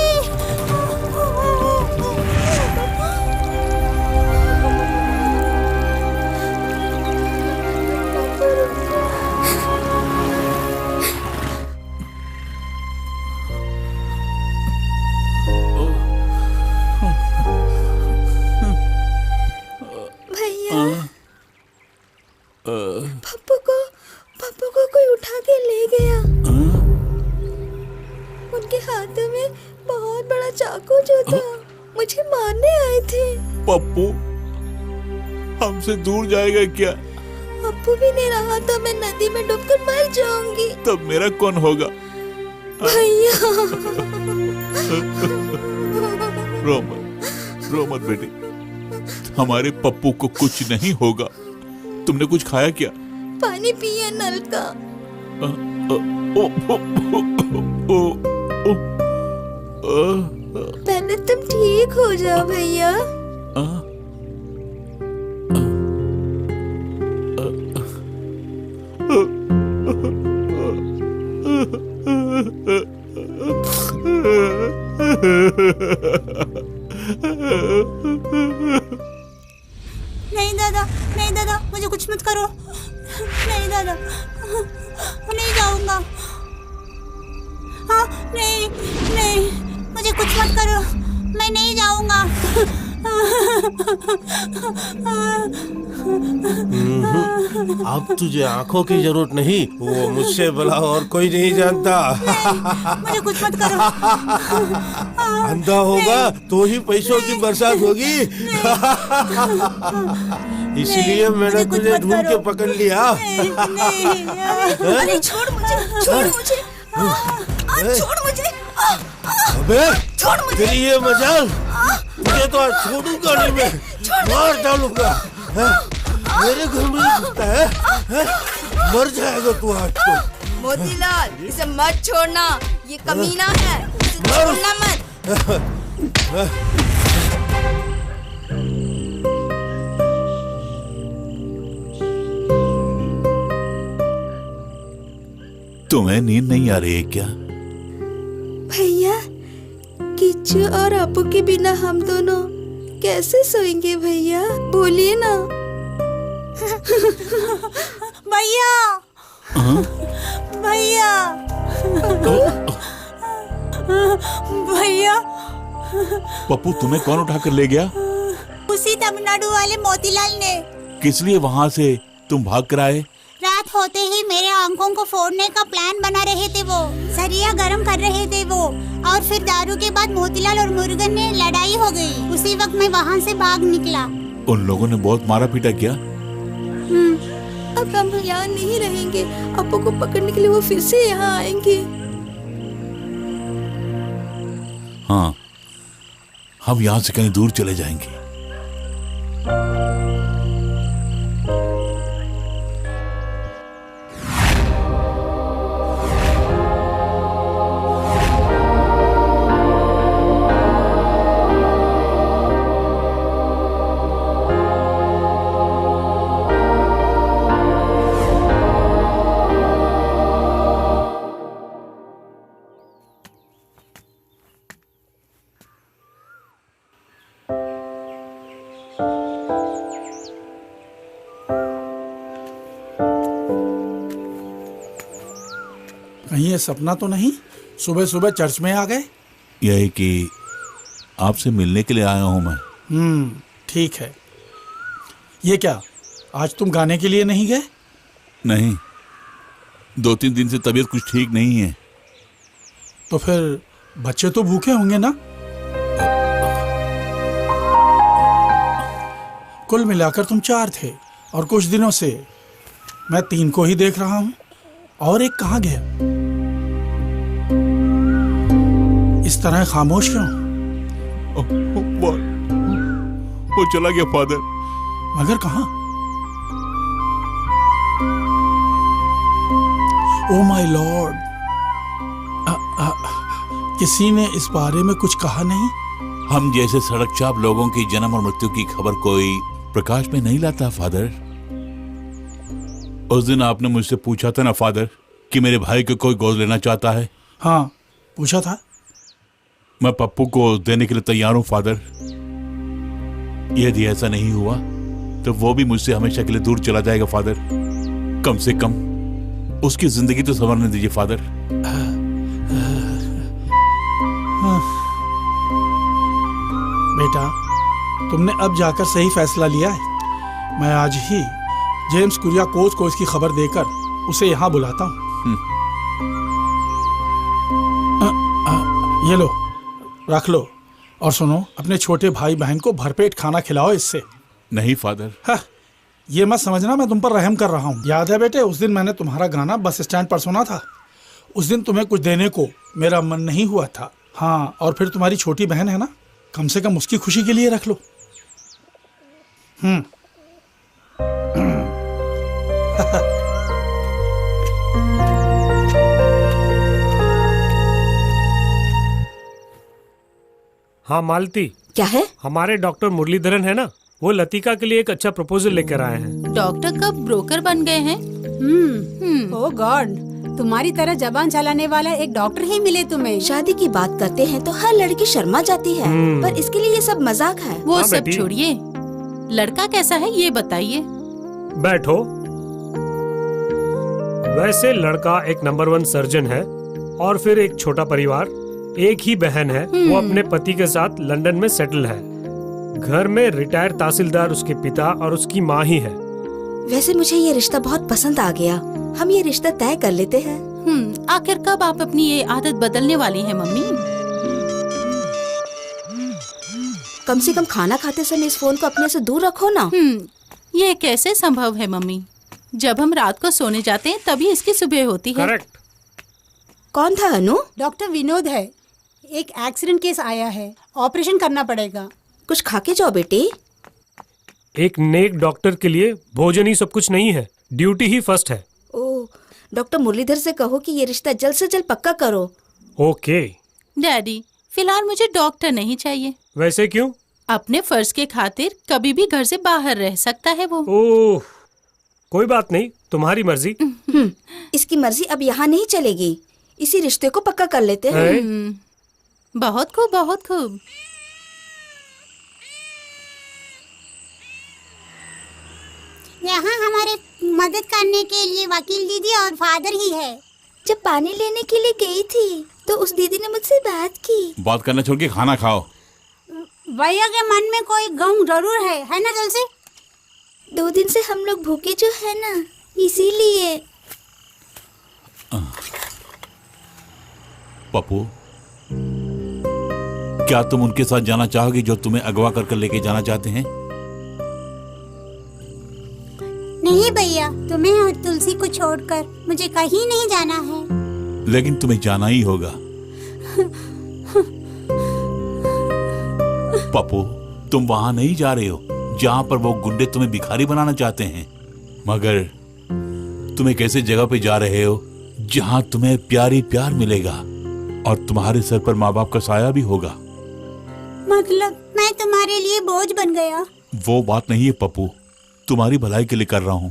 पप्पू को कोई उठा के ले गया। उनके हाथों में बहुत बड़ा चाकू जो था, मुझे मारने आए थे।
पप्पू हमसे दूर जाएगा क्या?
पप्पू भी नहीं रहा तो मैं नदी में डूबकर मर जाऊंगी।
तब मेरा कौन होगा?
भैया
रो मत बेटे, हमारे पप्पू को कुछ नहीं होगा। तुमने कुछ खाया क्या?
पानी पिए नल का। पहले तुम ठीक हो जाओ भैया।
नहीं दादा मुझे कुछ मत करो। नहीं दादा मैं नहीं जाऊंगा। हाँ नहीं मुझे कुछ मत करो, मैं नहीं जाऊंगा।
अब तुझे आंखों की जरूरत नहीं, वो मुझसे भला और कोई नहीं जानता।
मुझे कुछ मत करो।
अंधा होगा तो ही पैसों की बरसात होगी। इसीलिए मैंने तुझे ढूंढ के पकड़ लिया।
अरे छोड़ मुझे, छोड़ मुझे, छोड़ मुझे।
अबे तेरी ये मजाल, तुझे तो आज छोड़ूंगा नहीं मैं, मार डालूंगा। मेरे घर में घुसता है, मर जाएगा तू आज तो।
मोतीलाल इसे मत छोड़ना, ये कमीना है, इसे छोड़ना मत।
तुम्हें नींद नहीं आ रही है क्या?
भैया किच्चू और अप्पू के बिना हम दोनों कैसे सोएंगे भैया, बोलिए ना।
भैया भैया भैया।
पप्पू तुम्हें कौन उठा कर ले गया?
उसी तमिलनाडु वाले मोतीलाल ने।
किस लिए वहाँ से तुम भाग कर आए?
रात होते ही मेरे आंखों को फोड़ने का प्लान बना रहे थे वो, सरिया गरम कर रहे थे वो, और फिर दारू के बाद मोतीलाल और मुरुगन में लड़ाई हो गई। उसी वक्त मैं वहाँ से भाग निकला।
उन लोगों ने बहुत मारा पीटा किया?
अब हम यहाँ नहीं रहेंगे, अप्पू को पकड़ने के लिए वो फिर से यहाँ आएंगे।
हाँ, हम यहाँ से कहीं दूर चले जाएंगे।
कहीं ये सपना तो नहीं? सुबह सुबह चर्च में आ गए?
यही कि आपसे मिलने के लिए आया हूं मैं।
ठीक है। ये क्या, आज तुम गाने के लिए नहीं गए?
नहीं, 2-3 दिन से तबीयत कुछ ठीक नहीं है।
तो फिर बच्चे तो भूखे होंगे ना? कुल मिलाकर तुम 4 थे और कुछ दिनों से मैं 3 को ही देख रहा हूं। और एक कहाँ गया? इस तरह खामोश क्यों?
वो चला गया फादर।
मगर कहाँ? ओ माय लॉर्ड, किसी ने इस बारे में कुछ कहा नहीं?
हम जैसे सड़क चाप लोगों की जन्म और मृत्यु की खबर कोई प्रकाश में नहीं लाता फादर। उस दिन आपने मुझसे पूछा था ना फादर कि मेरे भाई को कोई गोद लेना चाहता है।
हाँ, पूछा था।
मैं पप्पू को देने के लिए तैयार हूं फादर। यदि ऐसा नहीं हुआ तो वो भी मुझसे हमेशा के लिए दूर चला जाएगा फादर। कम से कम उसकी जिंदगी तो संवरने दीजिए फादर।
बेटा, तुमने अब जाकर सही फैसला लिया है। मैं आज ही जेम्स कुरियाकोस को इसकी खबर देकर उसे यहाँ बुलाता हूँ। ये लो, रख लो। और सुनो, अपने छोटे भाई बहन को भरपेट खाना खिलाओ इससे।
नहीं फादर।
हाँ, ये मत समझना मैं तुम पर रहम कर रहा हूँ। याद है बेटे, उस दिन मैंने तुम्हारा गाना बस स्टैंड पर सुना था। उस दिन तुम्हें कुछ देने को मेरा मन नहीं हुआ था। हाँ, और फिर तुम्हारी छोटी बहन है ना, कम से कम उसकी खुशी के लिए रख लो।
हाँ मालती, क्या
है?
हमारे डॉक्टर मुरलीधरन है ना, वो लतिका के लिए एक अच्छा प्रपोजल लेकर आए हैं।
डॉक्टर कब ब्रोकर बन गए हैं?
ओह गॉड, तुम्हारी तरह जबान चलाने वाला एक डॉक्टर ही मिले तुम्हें।
शादी की बात करते हैं तो हर लड़की शर्मा जाती है, पर इसके लिए ये सब मजाक है।
वो सब छोड़िए, लड़का कैसा है ये बताइए।
बैठो। वैसे लड़का एक नंबर 1 सर्जन है और फिर एक छोटा परिवार, एक ही बहन है। वो अपने पति के साथ लंदन में सेटल है। घर में रिटायर तहसीलदार उसके पिता और उसकी माँ ही है।
वैसे मुझे ये रिश्ता बहुत पसंद आ गया। हम ये रिश्ता तय कर लेते हैं।
आखिर कब आप अपनी ये आदत बदलने वाली हैं मम्मी?
कम से कम खाना खाते समय इस फोन को अपने से दूर रखो ना।
ये कैसे संभव है मम्मी? जब हम रात को सोने जाते हैं तभी इसकी सुबह होती है।
करेक्ट।
कौन था अनु?
डॉक्टर विनोद है। एक एक्सीडेंट केस आया है, ऑपरेशन करना पड़ेगा।
कुछ खा के जाओ बेटी।
एक नेक डॉक्टर के लिए भोजन ही सब कुछ नहीं है, ड्यूटी ही फर्स्ट है।
ओह, डॉक्टर मुरलीधर से कहो कि ये रिश्ता जल्द से जल्द पक्का करो।
ओके।
डैडी, फिलहाल मुझे डॉक्टर नहीं चाहिए।
वैसे क्यों?
अपने फर्ज के खातिर कभी भी घर से बाहर रह सकता है वो।
ओह, कोई बात नहीं, तुम्हारी मर्जी।
इसकी मर्जी अब यहाँ नहीं चलेगी। इसी रिश्ते को पक्का कर लेते हैं।
बहुत खूब, बहुत खूब।
यहाँ हमारे मदद करने के लिए वकील दीदी और फादर ही है।
जब पानी लेने के लिए गई थी तो उस दीदी ने मुझसे बात की।
बात करना छोड़ के खाना खाओ।
भैया के मन में कोई गम जरूर है ना तुलसी?
2 दिन से हम लोग भूखे जो है ना, इसीलिए।
पप्पू, क्या तुम उनके साथ जाना चाहोगे जो तुम्हें अगवा कर लेके जाना चाहते हैं?
नहीं भैया, तुम्हें और तुलसी को छोड़कर मुझे कहीं नहीं जाना है।
लेकिन तुम्हें जाना ही होगा। पप्पू, तुम वहां नहीं जा रहे हो जहां पर वो गुंडे तुम्हें भिखारी बनाना चाहते हैं, मगर तुम एक ऐसे जगह पे जा रहे हो जहां तुम्हें प्यारी प्यार मिलेगा और तुम्हारे सर पर माँ बाप का साया भी होगा।
मतलब मैं तुम्हारे लिए बोझ बन गया?
वो बात नहीं है पप्पू, तुम्हारी भलाई के लिए कर रहा हूँ।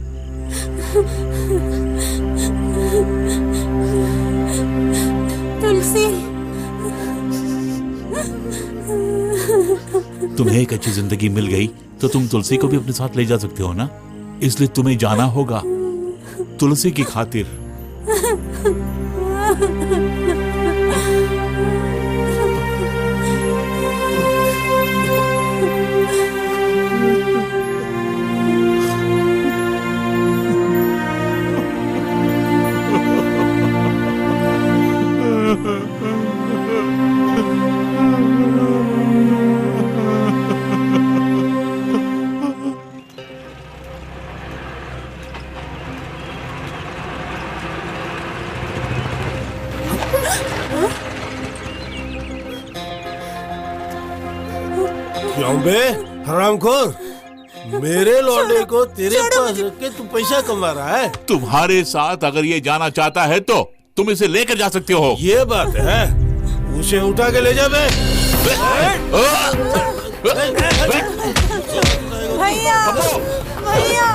तुलसी,
तुम्हें एक अच्छी जिंदगी मिल गई तो तुम तुलसी को भी अपने साथ ले जा सकते हो ना, इसलिए तुम्हें जाना होगा तुलसी की खातिर।
क्यों बे हरामखोर, मेरे लौंडे को तेरे पास रख के तू पैसा कमा रहा है।
तुम्हारे साथ अगर ये जाना चाहता है तो तुम इसे लेकर जा सकते हो।
ये बात है, उसे उठा के ले जा बे।
भैया भैया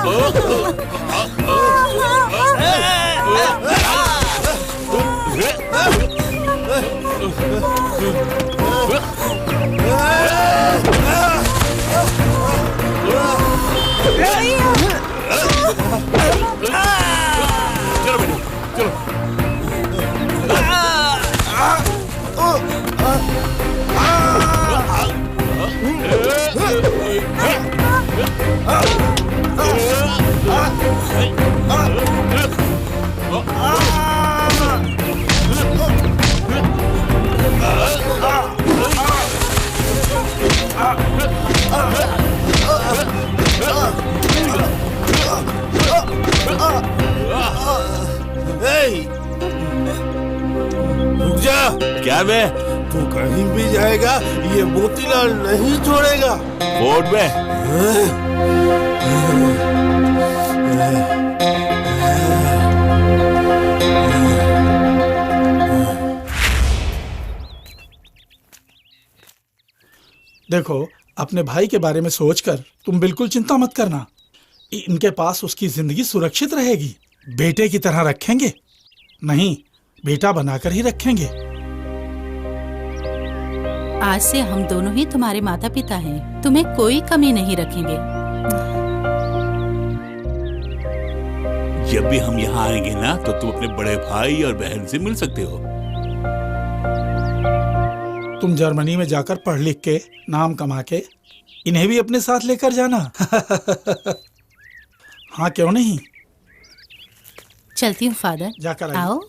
चलो बेटी चलो।
रुक जा।
क्या बे?
तू कहीं भी जाएगा ये मोतीलाल नहीं छोड़ेगा।
कोर्ट में
देखो, अपने भाई के बारे में सोचकर तुम बिल्कुल चिंता मत करना। इनके पास उसकी जिंदगी सुरक्षित रहेगी। बेटे की तरह रखेंगे, नहीं बेटा बनाकर ही रखेंगे।
आज से हम दोनों ही तुम्हारे माता पिता हैं। तुम्हें कोई कमी नहीं रखेंगे।
जब भी हम यहाँ आएंगे ना तो तुम अपने बड़े भाई और बहन से मिल सकते हो।
तुम जर्मनी में जाकर पढ़ लिख के नाम कमा के इन्हें भी अपने साथ लेकर जाना। हाँ क्यों नहीं।
चलती हूँ फादर।
जाकर
आओ।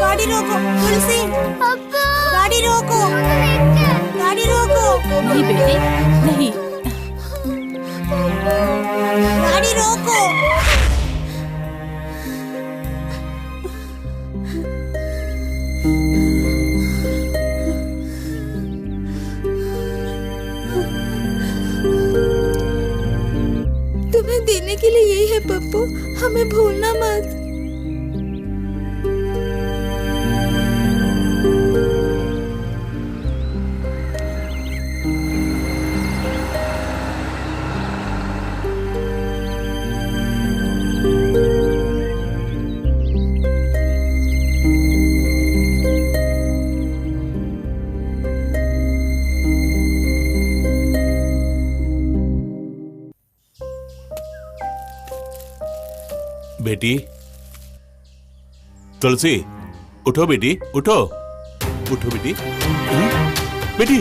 गाड़ी रोको तुलसी, गाड़ी रोको, गाड़ी रोको।
नहीं बेटे नहीं,
गाड़ी रोको।
तुम्हें देने के लिए यही है पप्पू, हमें भूलना मत।
बेटी तुलसी, उठो बेटी, उठो उठो बेटी। बेटी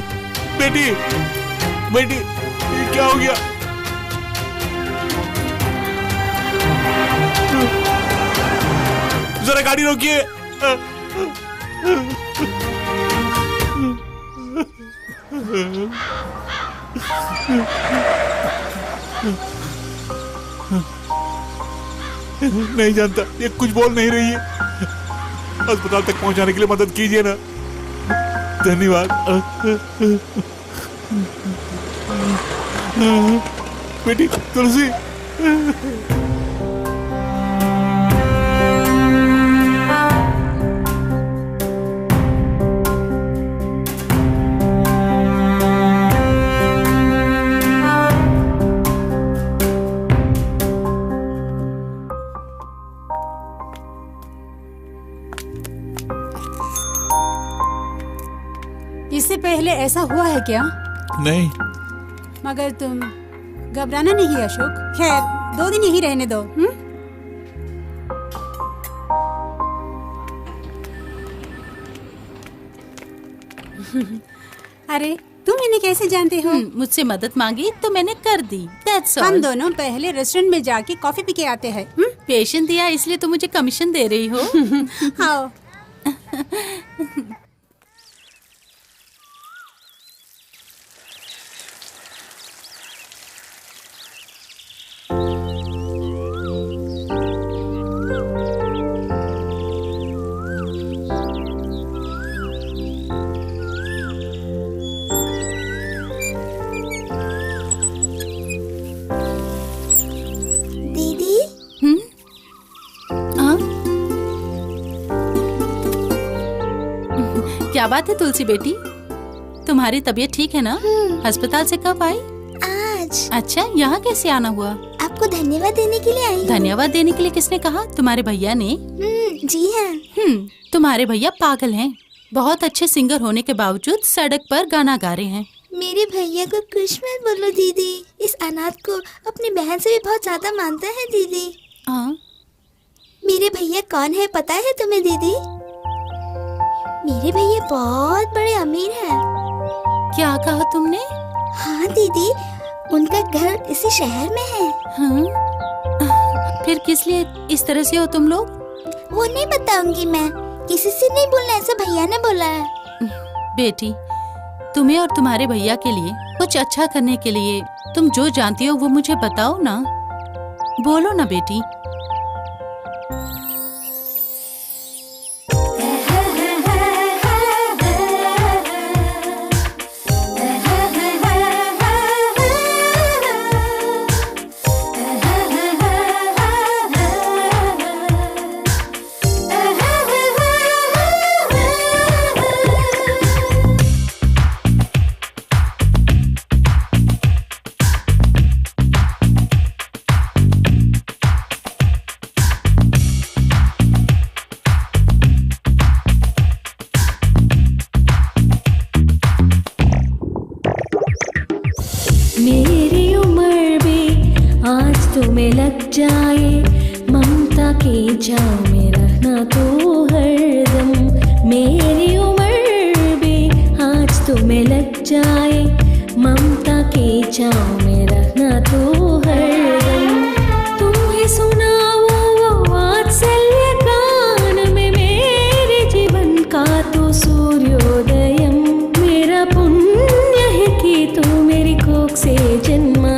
बेटी बेटी, ये क्या हो गया? जरा गाड़ी रोकिए। नहीं जानता, ये कुछ बोल नहीं रही है। अस्पताल तक पहुंचाने के लिए मदद कीजिए ना। धन्यवाद। बेटी तुलसी।
इससे पहले ऐसा हुआ है क्या?
नहीं।
मगर तुम घबराना नहीं अशोक। खैर 2 दिन यही रहने दो। अरे तुम इन्हें कैसे जानते हो?
मुझसे मदद मांगी तो मैंने कर दी। That's all.
हम दोनों पहले रेस्टोरेंट में जाके कॉफी पी के आते हैं।
पेशेंट दिया इसलिए तो मुझे कमीशन दे रही हो।
आओ।
क्या बात है तुलसी बेटी, तुम्हारी तबीयत ठीक है ना? अस्पताल से कब आई?
आज।
अच्छा, यहाँ कैसे आना हुआ?
आपको धन्यवाद देने के लिए आई हूँ।
धन्यवाद देने के लिए किसने कहा? तुम्हारे भैया ने?
जी हाँ।
तुम्हारे भैया पागल हैं। बहुत अच्छे सिंगर होने के बावजूद सड़क पर गाना गा रहे हैं।
मेरे भैया को कुछ मत बोलो दीदी। इस अनाथ को अपनी बहन से भी बहुत ज्यादा मानता है दीदी।
हाँ।
मेरे भैया कौन है पता है तुम्हें दीदी? मेरे भैया बहुत बड़े अमीर हैं।
क्या कहा तुमने?
हाँ दीदी, उनका घर इसी शहर में है।
हाँ? फिर किस लिए इस तरह से हो तुम लोग?
वो नहीं बताऊंगी मैं, किसी से नहीं बोलना, ऐसा भैया ने बोला है।
बेटी, तुम्हें और तुम्हारे भैया के लिए कुछ अच्छा करने के लिए तुम जो जानती हो वो मुझे बताओ ना। बोलो ना बेटी।
मेरी उम्र भी आज तुम्हें लग जाए, ममता के छाँव में रहना तो हरदम। मेरी उम्र भी आज तुम्हें लग जाए, ममता के छाँव में रहना तो हरदम। तुम्हें सुनाओ वो वात्सल्य गान में मेरे जीवन का तो सूर्योदयम। मेरा पुण्य है कि तू मेरी कोख से जन्मा।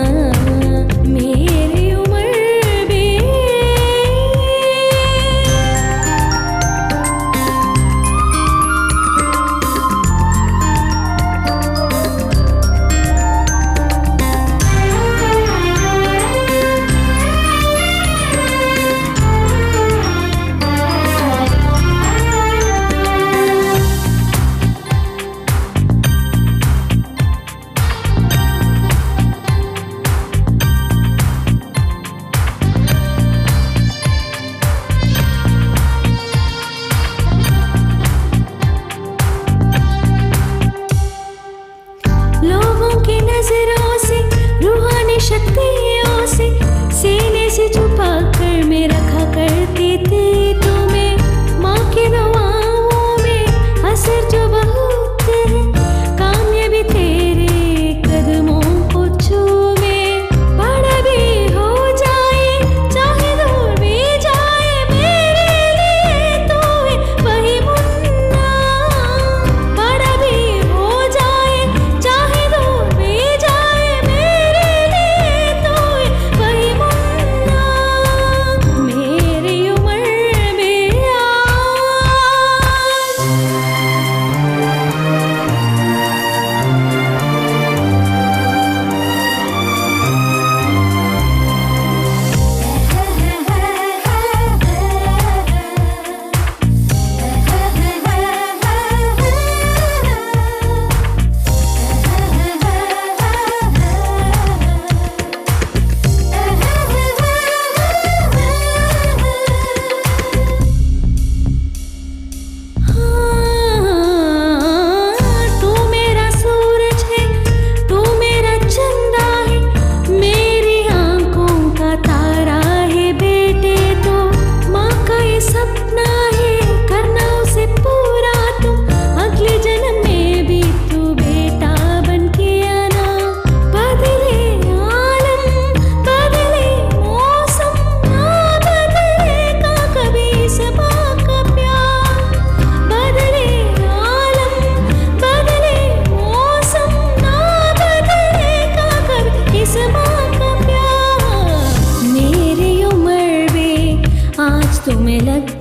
मेरी उम्र भी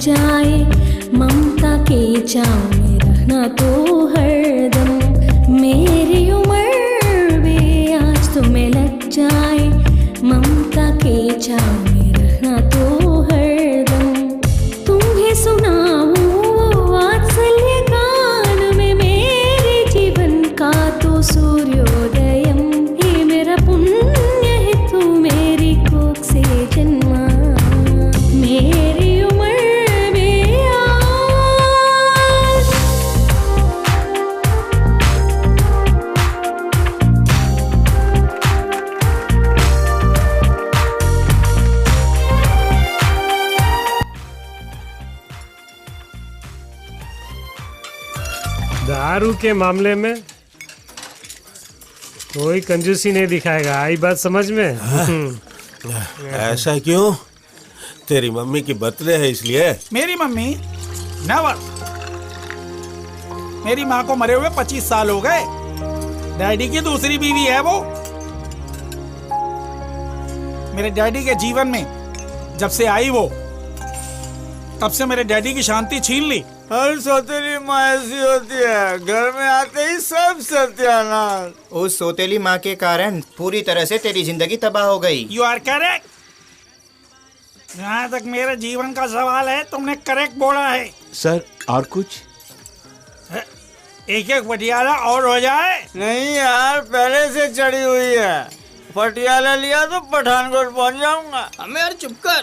जाए, ममता के छाँव में रहना तो हरदम। मेरी उम्र भी आज तुम्हें लग जाए, ममता के छाँव में रहना तो हरदम। तुम्हें सुनाऊं वात्सल्य गान में मेरे जीवन का तो सूर्योदयम। ये मेरा पुण्य है तू मेरी कोख से जन्मा, मेरी उम्र में आज।
दारू के मामले में कोई कंजूसी नहीं दिखाएगा, आई बात समझ में?
ऐसा क्यों? तेरी मम्मी की बर्थडे है इसलिए?
मेरी मम्मी नेवर। मेरी माँ को मरे हुए 25 साल हो गए। डैडी की दूसरी बीवी है वो। मेरे डैडी के जीवन में जब से आई वो, तब से मेरे डैडी की शांति छीन ली।
हर सौतेली माँ ऐसी होती है, घर में आते ही सब सत्यानाश।
उस सौतेली माँ के कारण पूरी तरह से तेरी जिंदगी तबाह हो गई।
You are correct. जहाँ तक मेरे जीवन का सवाल है, तुमने करेक्ट बोला है।
सर और कुछ?
एक एक पटियाला और हो जाए।
नहीं यार, पहले से चढ़ी हुई है। पटियाला लिया तो पठानकोट पहुँच जाऊंगा।
हमें यार चुप कर,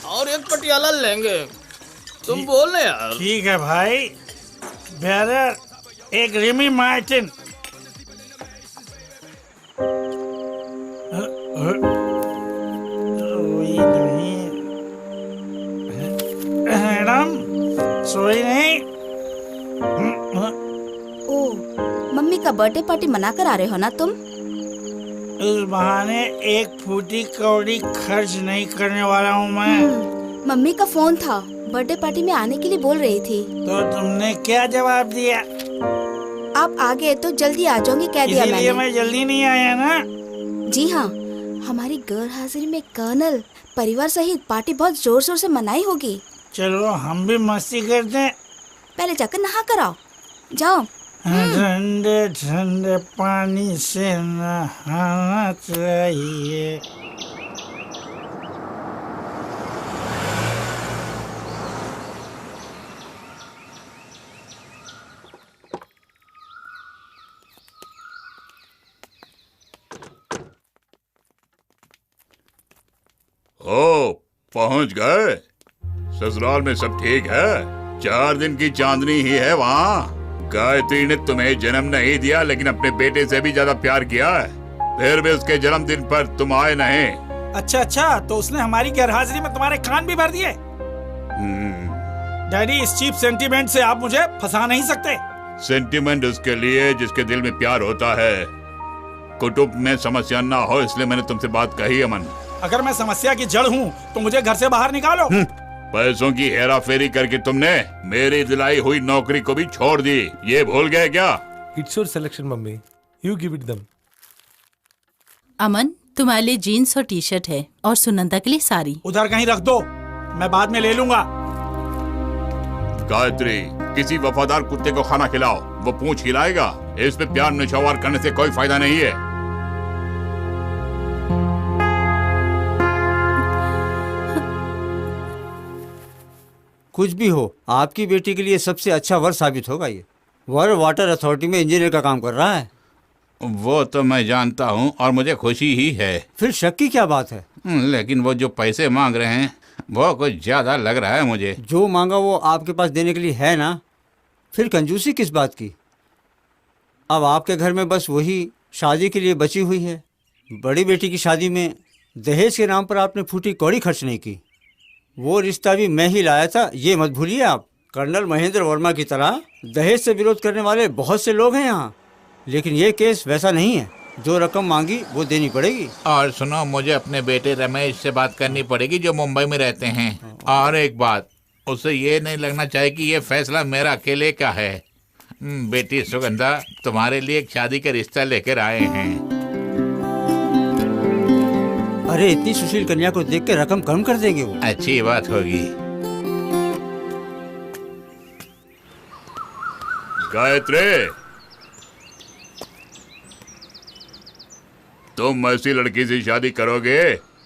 और एक पटियाला लेंगे। तुम बोल रहे यार।
ठीक है भाई। बेरर एक रिमी मार्टिन। मैडम सोई नहीं?
ओ, मम्मी का बर्थडे पार्टी मना कर आ रहे हो ना तुम?
इस बहाने एक फूटी कौड़ी खर्च नहीं करने वाला हूँ मैं।
मम्मी का फोन था, बर्थडे पार्टी में आने के लिए बोल रही थी।
तो तुमने क्या जवाब दिया?
आप आ गए तो जल्दी आ जाओगे कह दिया मैंने।
इसीलिए मैं जल्दी नहीं आया ना।
जी हाँ, हमारी गैर हाजिरी में कर्नल परिवार सहित पार्टी बहुत जोर शोर से मनाई होगी।
चलो हम भी मस्ती करते हैं।
पहले जाकर नहा कर आओ, जाओ।
ठंडे ठंडे पानी से नहाना चाहिए।
ओ, पहुंच गए? ससुराल में सब ठीक है? 4 दिन की चांदनी ही है वहाँ। गायत्री ने तुम्हें जन्म नहीं दिया, लेकिन अपने बेटे से भी ज्यादा प्यार किया है। फिर भी उसके जन्मदिन पर तुम आए नहीं।
अच्छा, तो उसने हमारी गैरहाजिरी में तुम्हारे कान भी भर दिए। डैडी, इस चीप सेंटीमेंट से आप मुझे फंसा नहीं सकते।
सेंटीमेंट उसके लिए जिसके दिल में प्यार होता है। कुटुंब में समस्या ना हो, इसलिए मैंने तुमसे बात कही। अमन,
अगर मैं समस्या की जड़ हूँ तो मुझे घर से बाहर निकालो।
पैसों की हेरा फेरी करके तुमने मेरी दिलाई हुई नौकरी को भी छोड़ दी, ये भूल गए क्या?
It's your selection mummy, you give it them.
Aman, तुम्हारे लिए जीन्स और टी शर्ट है, और सुनंदा के लिए साड़ी।
उधर कहीं रख दो, मैं बाद में ले लूंगा।
गायत्री, किसी वफादार कुत्ते को खाना खिलाओ, वो पूंछ हिलाएगा। इसमें प्यार निछावर करने से कोई फायदा नहीं है।
कुछ भी हो, आपकी बेटी के लिए सबसे अच्छा वर साबित होगा ये। वर वाटर अथॉरिटी में इंजीनियर का काम कर रहा है।
वो तो मैं जानता हूँ और मुझे खुशी ही है।
फिर शक की क्या बात है?
लेकिन वो जो पैसे मांग रहे हैं वो कुछ ज्यादा लग रहा है मुझे।
जो मांगा वो आपके पास देने के लिए है ना, फिर कंजूसी किस बात की? अब आपके घर में बस वही शादी के लिए बची हुई है। बड़ी बेटी की शादी में दहेज के नाम पर आपने फूटी कौड़ी खर्च नहीं की। वो रिश्ता भी मैं ही लाया था, ये मत भूलिए आप। कर्नल महेंद्र वर्मा की तरह दहेज से विरोध करने वाले बहुत से लोग हैं यहाँ, लेकिन ये केस वैसा नहीं है। जो रकम मांगी वो देनी पड़ेगी।
और सुनो, मुझे अपने बेटे रमेश से बात करनी पड़ेगी जो मुंबई में रहते हैं। और एक बात, उसे ये नहीं लगना चाहिए कि ये फैसला मेरा अकेले का है। बेटी सुगंधा तुम्हारे लिए एक शादी का रिश्ता लेकर आए हैं।
अरे इतनी सुशील कन्या को देख के रकम कम कर देंगे वो।
अच्छी बात होगी। गायत्री, तुम ऐसी लड़की से शादी करोगे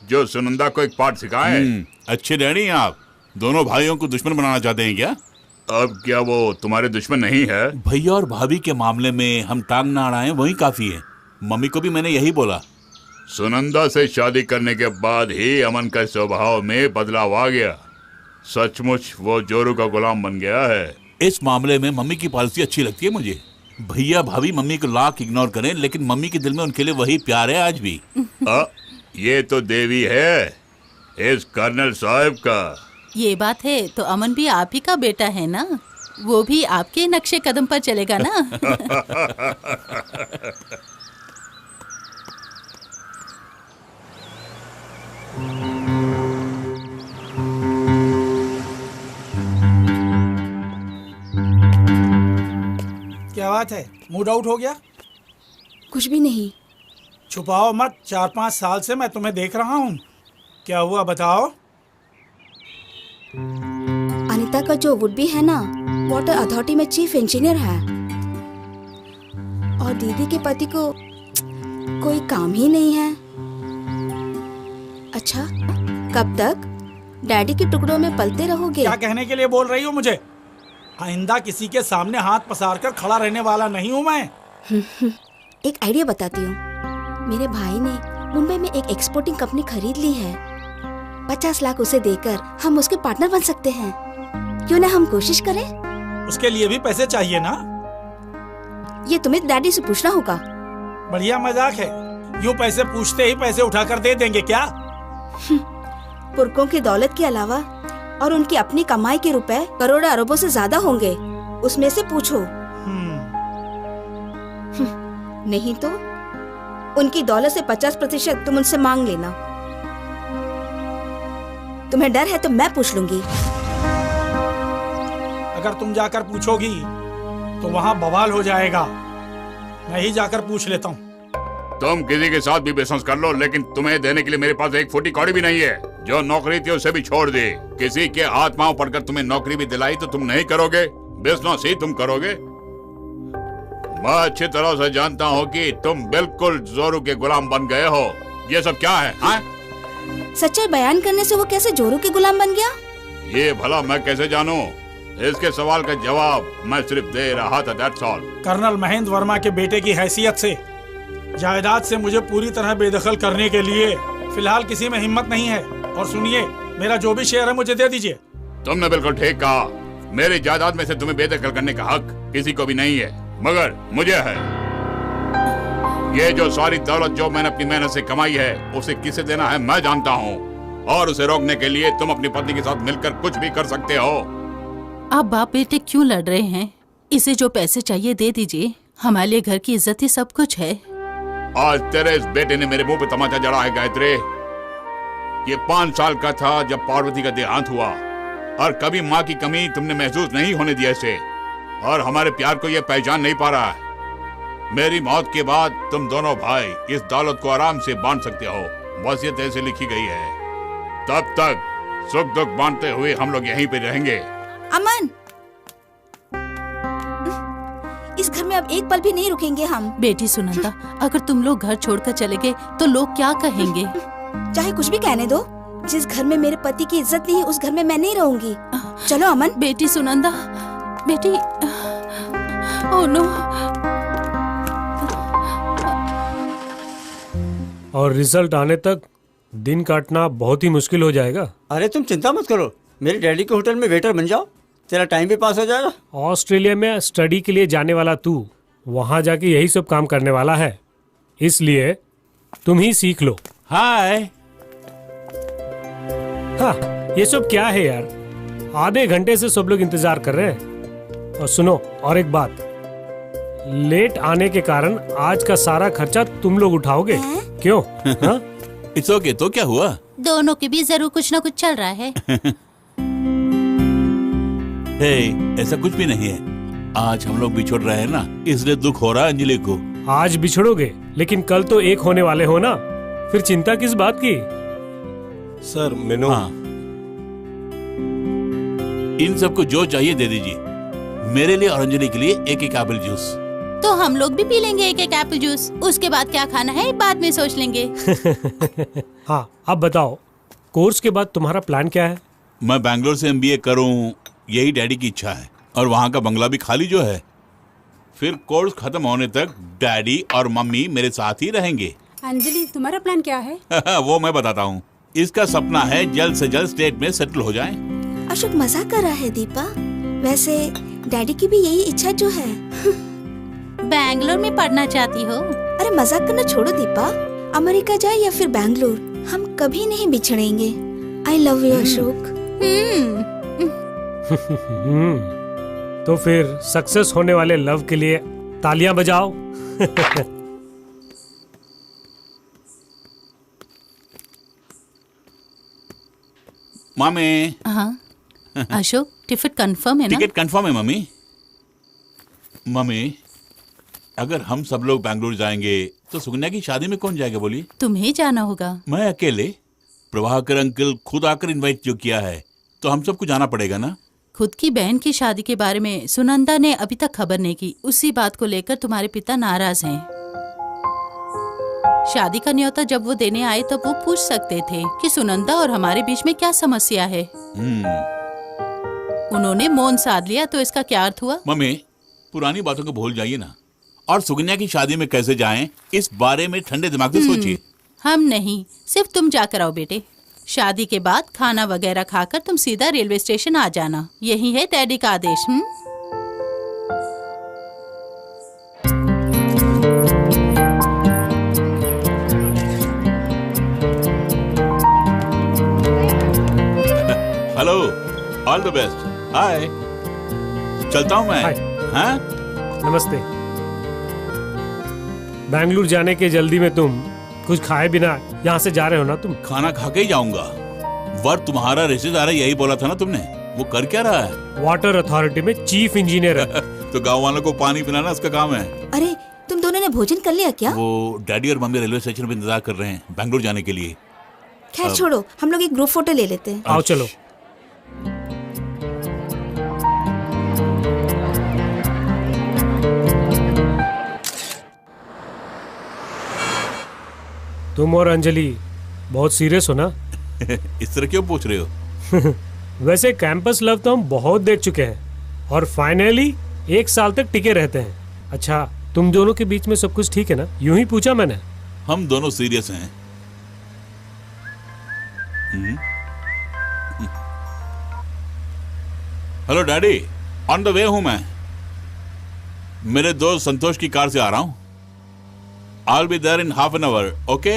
जो सुनंदा को एक पाठ सिखाए? अच्छे डैडी, आप दोनों भाइयों को दुश्मन बनाना चाहते हैं क्या? अब क्या वो तुम्हारे दुश्मन नहीं है? भैया और भाभी के मामले में हम टांग ना अड़ाएं वही काफी है। मम्मी को भी मैंने यही बोला। सुनंदा से शादी करने के बाद ही अमन का स्वभाव में बदलाव आ गया। सचमुच वो जोरू का गुलाम बन गया है। इस मामले में मम्मी की पॉलिसी अच्छी लगती है मुझे। भैया भाभी मम्मी को लाख इग्नोर करें, लेकिन मम्मी के दिल में उनके लिए वही प्यार है आज भी। ये तो देवी है इस कर्नल साहब का।
ये बात है तो अमन भी आप ही का बेटा है ना, वो भी आपके नक्शे कदम पर चलेगा ना।
क्या बात है, मूड आउट हो गया?
कुछ भी नहीं।
छुपाओ मत, 4-5 साल से मैं तुम्हें देख रहा हूँ। क्या हुआ बताओ?
अनीता का जो वुड बी है ना, वाटर अथॉरिटी में चीफ इंजीनियर है, और दीदी के पति को कोई काम ही नहीं है। अच्छा, कब तक डैडी के टुकड़ों में पलते रहोगे?
क्या कहने के लिए बोल रही हो मुझे? आइंदा किसी के सामने हाथ पसार कर खड़ा रहने वाला नहीं हूँ मैं।
एक आइडिया बताती हूँ। मेरे भाई ने मुंबई में एक एक्सपोर्टिंग कंपनी खरीद ली है। 50 लाख उसे देकर हम उसके पार्टनर बन सकते हैं। क्यों ना हम कोशिश करें?
उसके लिए भी पैसे चाहिए ना?
ये तुम्हें डैडी से पूछना होगा।
बढ़िया मजाक है। यूँ पैसे पूछते ही पैसे उठाकर दे देंगे क्या?
पुरखों की दौलत के अलावा और उनकी अपनी कमाई के रुपए करोड़ों अरबों से ज्यादा होंगे, उसमें से पूछो। नहीं तो उनकी दौलत से 50% तुम उनसे मांग लेना। तुम्हें डर है तो मैं पूछ लूंगी।
अगर तुम जाकर पूछोगी तो वहाँ बवाल हो जाएगा। मैं ही जाकर पूछ लेता हूँ।
तुम किसी के साथ भी बिजनेस कर लो, लेकिन तुम्हें देने के लिए मेरे पास एक फूटी कौड़ी भी नहीं है। जो नौकरी थी उसे भी छोड़ दे। किसी के हाथ पांव पड़कर तुम्हें नौकरी भी दिलाई तो तुम नहीं करोगे, बिजनेस ही तुम करोगे। मैं अच्छी तरह से जानता हूँ कि तुम बिल्कुल जोरू के गुलाम बन गए हो। ये सब क्या है?
सच्चाई बयान करने से वो कैसे जोरू के गुलाम बन गया?
ये भला मैं कैसे जानूं? इसके सवाल का जवाब मैं सिर्फ दे रहा था, that's all.
Colonel Mahendra Verma के बेटे की हैसियत से जायदाद से मुझे पूरी तरह बेदखल करने के लिए फिलहाल किसी में हिम्मत नहीं है। और सुनिए, मेरा जो भी शेयर है मुझे दे दीजिए।
तुमने बिल्कुल ठीक कहा। मेरी जायदाद में से तुम्हें बेदखल करने का हक किसी को भी नहीं है, मगर मुझे है। ये जो सारी दौलत जो मैंने अपनी मेहनत से कमाई है उसे किसे देना है मैं जानता हूँ, और उसे रोकने के लिए तुम अपनी पत्नी के साथ मिलकर कुछ भी कर सकते हो।
आप बाप बेटे क्यों लड़ रहे हैं? इसे जो पैसे चाहिए दे दीजिए। हमारे लिए घर की इज्जत ही सब कुछ है।
आज तेरे इस बेटे ने मेरे मुंह पे तमाचा जड़ा है गायत्री। ये 5 साल का था जब पार्वती का देहांत हुआ, और कभी माँ की कमी तुमने महसूस नहीं होने दिया इसे, और हमारे प्यार को ये पहचान नहीं पा रहा है। मेरी मौत के बाद तुम दोनों भाई इस दौलत को आराम से बांट सकते हो। वसीयत ऐसे लिखी गई है। तब तक सुख दुख बांटते हुए हम लोग यहीं पे रहेंगे।
अमन, इस घर में अब एक पल भी नहीं रुकेंगे हम।
बेटी सुनंदा, अगर तुम लोग घर छोड़कर चले गए तो लोग क्या कहेंगे?
चाहे कुछ भी कहने दो। जिस घर में मेरे पति की इज्जत नहीं, उस घर में मैं नहीं रहूंगी। चलो अमन।
बेटी सुनंदा, बेटी। Oh no.
और रिजल्ट आने तक दिन काटना बहुत ही मुश्किल हो जाएगा।
अरे तुम चिंता मत करो, मेरे डैडी के होटल में वेटर बन जाओ, तेरा टाइम भी पास हो जाएगा।
ऑस्ट्रेलिया में स्टडी के लिए जाने वाला तू वहाँ जाके यही सब काम करने वाला है, इसलिए तुम ही सीख लो।
हाय।
हाँ, ये सब क्या है यार? आधे घंटे से सब लोग इंतजार कर रहे हैं। और सुनो, और एक बात, लेट आने के कारण आज का सारा खर्चा तुम लोग उठाओगे। क्यों? हाँ?
It's okay. तो क्या हुआ?
दोनों के भी जरूर कुछ ना कुछ चल रहा है।
ऐसा कुछ भी नहीं है। आज हम लोग बिछड़ रहे हैं ना, इसलिए दुख हो रहा है अंजलि को।
आज बिछड़ोगे, लेकिन कल तो एक होने वाले हो ना, फिर चिंता किस बात की?
सर मेनू।
हाँ। इन सबको जो चाहिए दे दीजिए। मेरे लिए और अंजलि के लिए एक एक एप्पल जूस।
तो हम लोग भी पी लेंगे एक एक एप्पल जूस। उसके बाद क्या खाना है बाद में सोच लेंगे।
हाँ, अब बताओ कोर्स के बाद तुम्हारा प्लान क्या है?
मैं बैंगलोर से MBA करूं, यही डैडी की इच्छा है। और वहाँ का बंगला भी खाली जो है। फिर कोर्स खत्म होने तक डैडी और मम्मी मेरे साथ ही रहेंगे।
अंजलि, तुम्हारा प्लान क्या है?
वो मैं बताता हूँ। इसका सपना है जल्द से जल्द स्टेट में सेटल हो जाए।
अशोक मजाक कर रहा है दीपा। वैसे डैडी की भी यही इच्छा जो है।
बैंगलोर में पढ़ना चाहती हो?
अरे मजाक करना छोड़ो दीपा। अमेरिका जाए या फिर बैंगलोर, हम कभी नहीं बिछड़ेंगे। I love you Ashok.
तो फिर सक्सेस होने वाले लव के लिए तालियां बजाओ।
मामे।
हाँ अशोक, टिकट कंफर्म है ना?
टिकट कंफर्म है मम्मी। मम्मी, अगर हम सब लोग बैंगलोर जाएंगे तो सुकन्या की शादी में कौन जाएगा बोलिए?
तुम्हें जाना होगा।
मैं अकेले? प्रभाकर अंकल खुद आकर इनवाइट जो किया है तो हम सबको जाना पड़ेगा ना।
खुद की बहन की शादी के बारे में सुनंदा ने अभी तक खबर नहीं की। उसी बात को लेकर तुम्हारे पिता नाराज हैं। शादी का न्योता जब वो देने आए तब वो पूछ सकते थे कि सुनंदा और हमारे बीच में क्या समस्या है। उन्होंने मौन साध लिया तो इसका क्या अर्थ हुआ?
मम्मी, पुरानी बातों को भूल जाइए ना, और सुकन्या की शादी में कैसे जाएं इस बारे में ठंडे दिमाग से सोचिए।
हम नहीं, सिर्फ तुम जाकर आओ बेटे। शादी के बाद खाना वगैरह खाकर तुम सीधा रेलवे स्टेशन आ जाना। यही है डैडी का आदेश।
Hello, all the best. Hi, चलता हूँ मैं। हाँ?
नमस्ते। बैंगलोर जाने के जल्दी में तुम कुछ खाए बिना यहाँ से जा रहे हो ना? तुम
खाना खा के ही जाऊंगा। वर तुम्हारा रिश्तेदार है, यही बोला था ना तुमने। वो कर क्या रहा है?
वाटर अथॉरिटी में चीफ इंजीनियर है।
तो गांव वालों को पानी पिलाना उसका काम है।
अरे तुम दोनों ने भोजन कर लिया क्या?
वो डैडी और मम्मी रेलवे स्टेशन पे इंतजार कर रहे हैं बैंगलोर जाने के लिए।
खैर छोड़ो, हम लोग एक ग्रुप फोटो ले लेते हैं।
आओ चलो। तुम और अंजलि बहुत सीरियस हो ना?
इस तरह क्यों पूछ रहे हो?
वैसे कैंपस लव तो हम बहुत देख चुके हैं और फाइनली 1 साल तक टिके रहते हैं। अच्छा, तुम दोनों के बीच में सब कुछ ठीक है ना? यूं ही पूछा मैंने।
हम दोनों सीरियस हैं। Hello daddy, on the way हूं मैं। मेरे दोस्त संतोष की कार से आ रहा हूं। I'll be there in half an hour. Okay?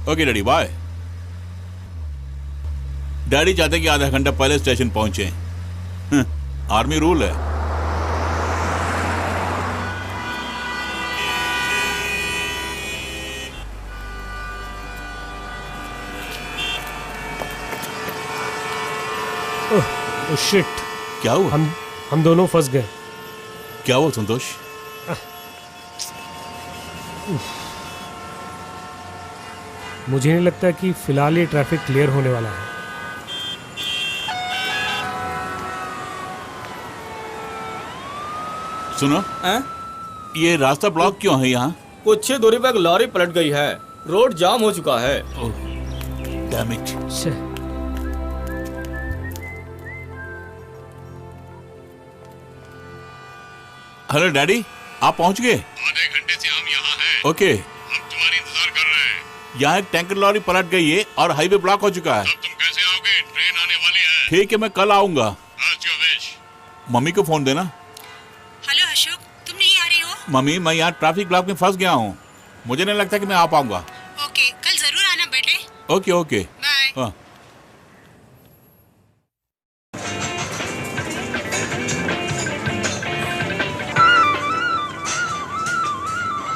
Okay, daddy, bye. Daddy चाहते कि आधा घंटा पहले स्टेशन पहुंचे। आर्मी रूल है।
ओह शिट,
क्या हुआ?
हम दोनों फंस गए।
क्या हुआ संतोष?
मुझे नहीं लगता कि फिलहाल ये ट्रैफिक क्लियर होने वाला है।
सुनो, ये रास्ता ब्लॉक क्यों है यहाँ?
कुछ ही दूरी पर एक लॉरी पलट गई है। रोड जाम हो चुका है।
Damn it. हेलो डैडी, आप पहुंच गए?
आधे घंटे से हम यहाँ हैं।
ओके।
हम तुम्हारी इंतजार कर रहे हैं।
यहाँ एक टैंकर लॉरी पलट गई है और हाईवे ब्लॉक हो चुका है।
अब तुम कैसे आओगे? ट्रेन आने वाली है।
ठीक है, मैं कल आऊंगा।
As you wish।
मम्मी को फोन देना।
हेलो अशोक, तुम नहीं आ रही हो?
मम्मी, मैं यहाँ ट्रैफिक ब्लॉक में फंस गया हूँ। मुझे नहीं लगता कि मैं आ पाऊंगा।
ओके, कल जरूर आना बेटे।
Okay okay
bye.
हाँ।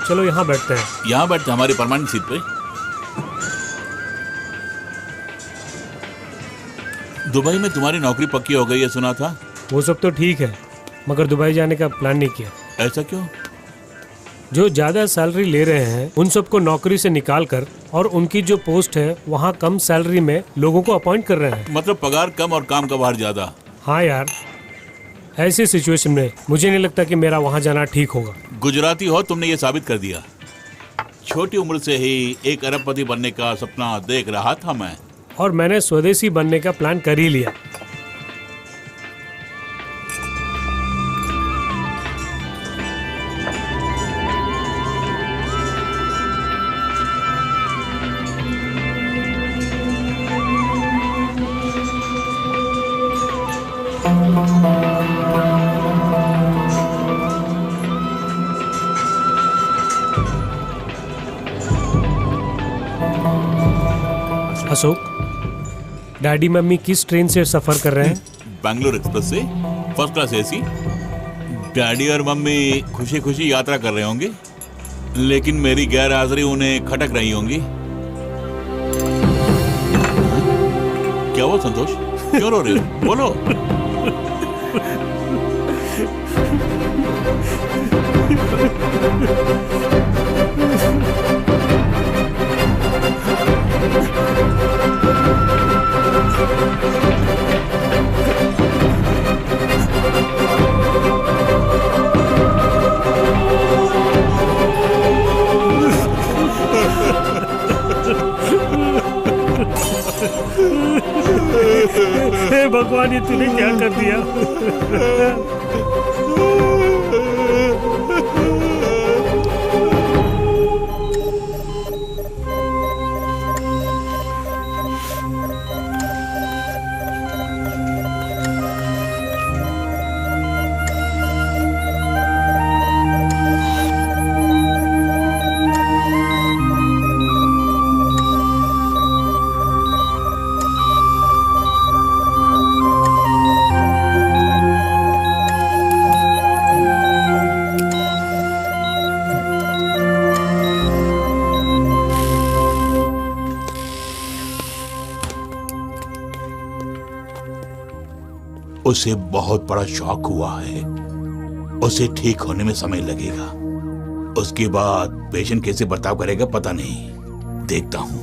चलो यहाँ बैठते हैं।
यहाँ बैठते हैं हमारी परमानेंट सीट पे। दुबई में तुम्हारी नौकरी पक्की हो गई है सुना था।
वो सब तो ठीक है, मगर दुबई जाने का प्लान नहीं किया।
ऐसा क्यों?
जो ज्यादा सैलरी ले रहे हैं उन सबको नौकरी से निकाल कर और उनकी जो पोस्ट है वहाँ कम सैलरी में लोगों को अपॉइंट कर रहे हैं।
मतलब पगार कम और काम का भार ज्यादा।
हाँ यार, ऐसी सिचुएशन में मुझे नहीं लगता कि मेरा वहाँ जाना ठीक होगा।
गुजराती हो, तुमने ये साबित कर दिया। छोटी उम्र से ही एक अरबपति बनने का सपना देख रहा था मैं,
और मैंने स्वदेशी बनने का प्लान कर ही लिया। अशोक, डैडी मम्मी किस ट्रेन से सफर कर रहे हैं?
बैंगलोर एक्सप्रेस से, फर्स्ट क्लास एसी। डैडी और मम्मी खुशी खुशी यात्रा कर रहे होंगे, लेकिन मेरी गैर हाजिरी उन्हें खटक रही होंगी। क्या हुआ संतोष, क्यों रो रहे हो? बोलो।
हे भगवान, ये तूने क्या कर दिया?
उसे बहुत बड़ा शॉक हुआ है, उसे ठीक होने में समय लगेगा। उसके बाद पेशेंट कैसे बर्ताव करेगा पता नहीं, देखता हूं।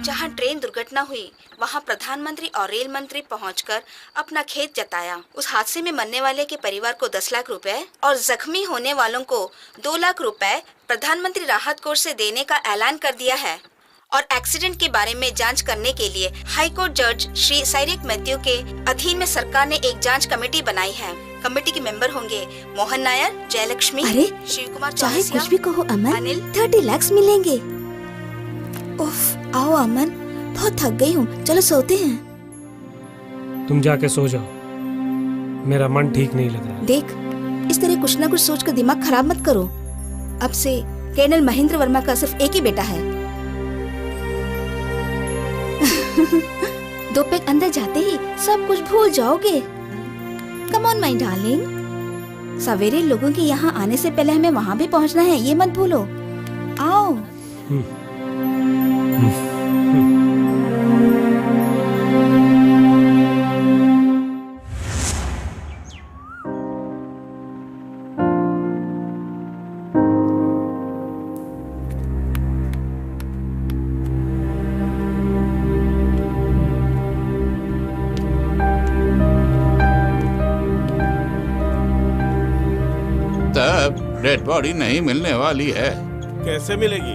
जहां ट्रेन दुर्घटना हुई वहां प्रधानमंत्री और रेल मंत्री पहुंचकर अपना खेद जताया। उस हादसे में मरने वाले के परिवार को 10 लाख रुपए और जख्मी होने वालों को 2 लाख रुपए प्रधानमंत्री राहत कोष से देने का ऐलान कर दिया है। और एक्सीडेंट के बारे में जांच करने के लिए हाई कोर्ट जज श्री साइरेक मैथ्यू के अधीन में सरकार ने एक जांच कमेटी बनाई है। कमेटी के मेंबर होंगे मोहन नायर, जयलक्ष्मी, शिव कुमार,
चाहे कुछ भी कहो अमन, 30 लाख मिलेंगे। उफ, आओ अमन, बहुत थक गई हूँ, चलो सोते हैं।
तुम जाके सो जाओ, मेरा मन ठीक नहीं लग रहा।
देख, इस तरह कुछ न कुछ सोच कर दिमाग खराब मत करो। अब से कर्नल महेंद्र वर्मा का सिर्फ एक ही बेटा है।
2 पैक अंदर जाते ही सब कुछ भूल जाओगे। कम ऑन माय डार्लिंग,
सवेरे लोगों के यहाँ आने से पहले हमें वहाँ भी पहुँचना है, ये मत भूलो। आओ।
डेड बॉडी नहीं मिलने वाली है।
कैसे मिलेगी?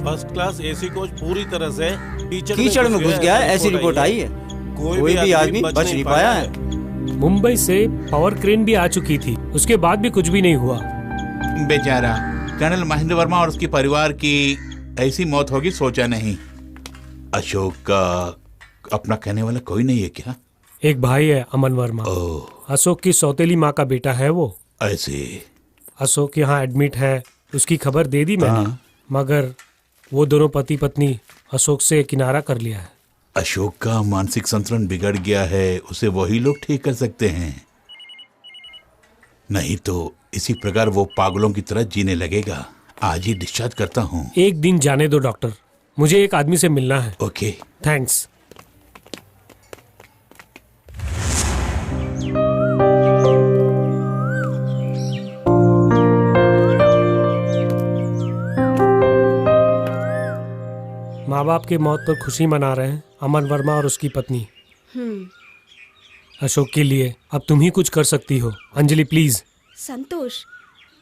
फर्स्ट क्लास एसी कोच पूरी तरह से
कीचड़ में घुस गया है, ऐसी रिपोर्ट आई है। कोई भी आदमी बच नहीं पाया है।
मुंबई से पावर क्रेन भी आ चुकी थी, उसके बाद भी कुछ भी नहीं हुआ।
बेचारा कर्नल महेंद्र वर्मा और उसके परिवार की ऐसी मौत होगी सोचा नहीं। अशोक का अपना कहने वाला कोई नहीं है क्या?
एक भाई है अमन वर्मा, अशोक की सौतेली माँ का बेटा है वो।
ऐसे
अशोक यहाँ एडमिट है, उसकी खबर दे दी मैंने, मगर वो दोनों पति पत्नी अशोक से किनारा कर लिया है।
अशोक का मानसिक संतुलन बिगड़ गया है, उसे वही लोग ठीक कर सकते हैं, नहीं तो इसी प्रकार वो पागलों की तरह जीने लगेगा। आज ही डिस्चार्ज करता हूँ।
एक दिन जाने दो डॉक्टर, मुझे एक आदमी से मिलना है।
Okay,
thanks. आपके मौत पर खुशी मना रहे हैं, अमन वर्मा और उसकी पत्नी। अशोक के लिए अब तुम ही कुछ कर सकती हो। अंजलि प्लीज।
संतोष,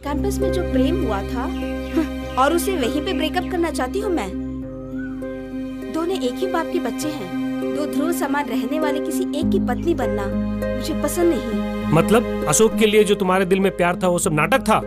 कैंपस में जो प्रेम हुआ था और उसे वहीं पे ब्रेकअप करना चाहती हूँ मैं। दोनों एक ही बाप के बच्चे हैं। दो ध्रुव समान रहने वाले किसी एक की पत्नी बनना मुझे पसंद नहीं।
मतलब अशोक के लिए जो तुम्हारे दिल में प्यार था वो सब नाटक था?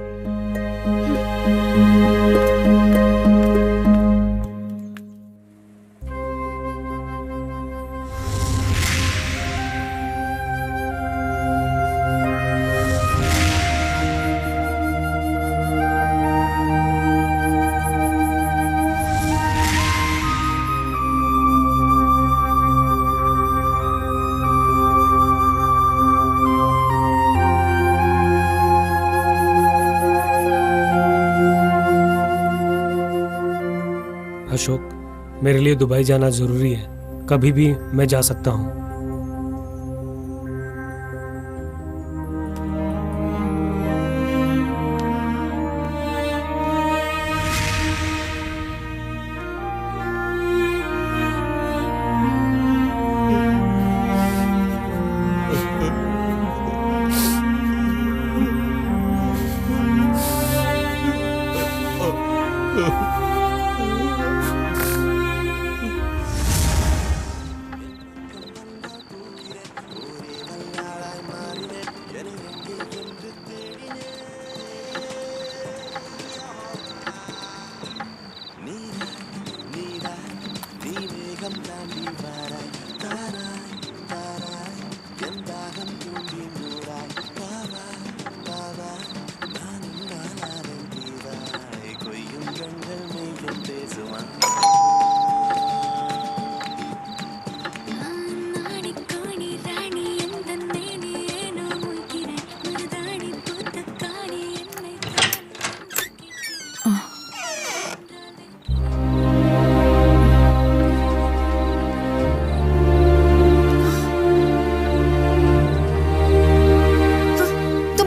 अशोक, मेरे लिए दुबई जाना जरूरी है। कभी भी मैं जा सकता हूँ।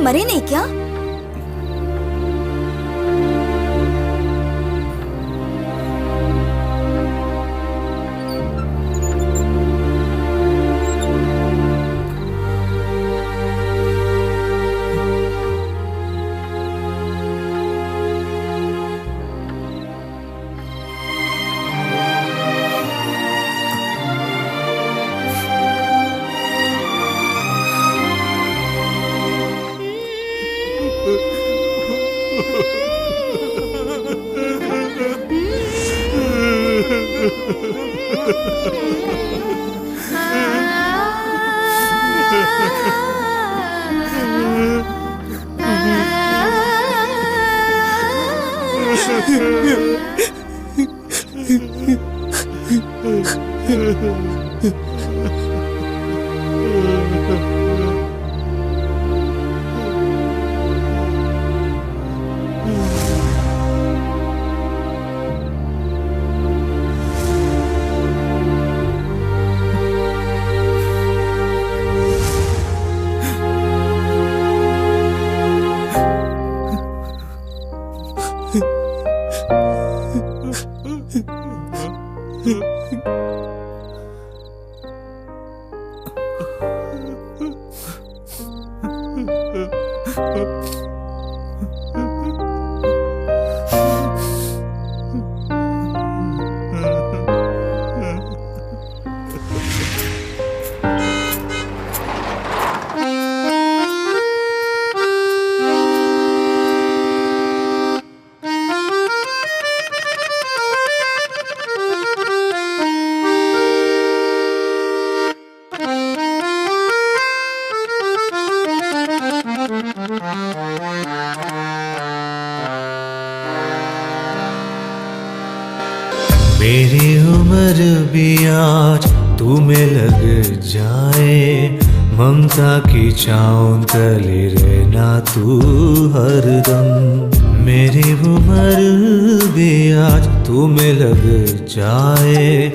मरे नहीं क्या?
मेरी उम्र भी आज तुम्हें लग जाए, ममता की छाँव तले रहना तू हरदम। मेरी उम्र भी आज तुम्हें लग जाए,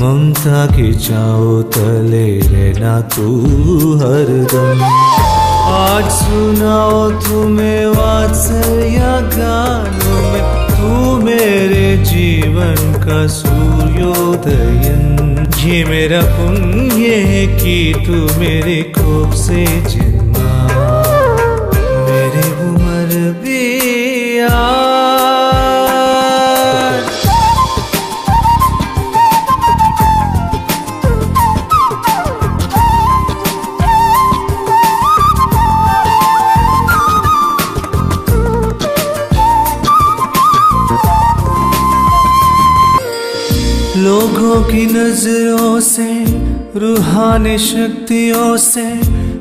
ममता की छाँव तले रहना तू हरदम। आज सुनाओ तुम्हें वात्सल्य गानों में तू मेरे जीवन का सूर्योदय, ये मेरा पुण्य है कि तू मेरे कोख से जन्मा, मेरी उम्र भी लोगों की नजरों से, रूहानी शक्तियों से,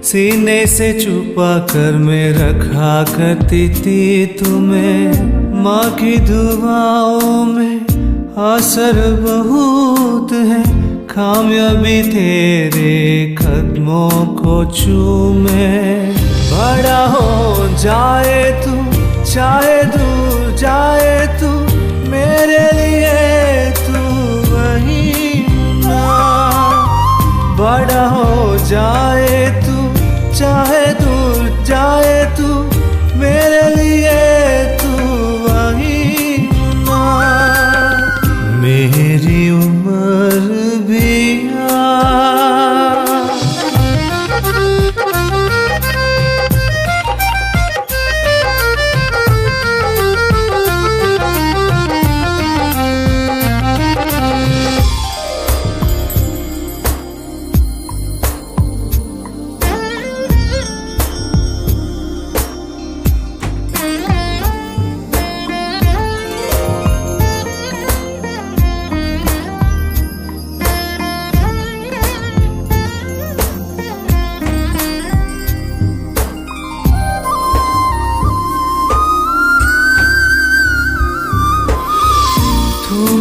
सीने से छुपा कर मैं रखा करती थी तुम्हें। माँ की दुआओं में असर बहुत है, कामयाबी तेरे कदमों को चूमे। बड़ा हो जाए तू, चाहे दूर जाए तू, मेरे लिए बड़ा हो जाए तू, चाहे दूर जाए तू, मेरे लिए तू वही ना। मेरी उम्र भी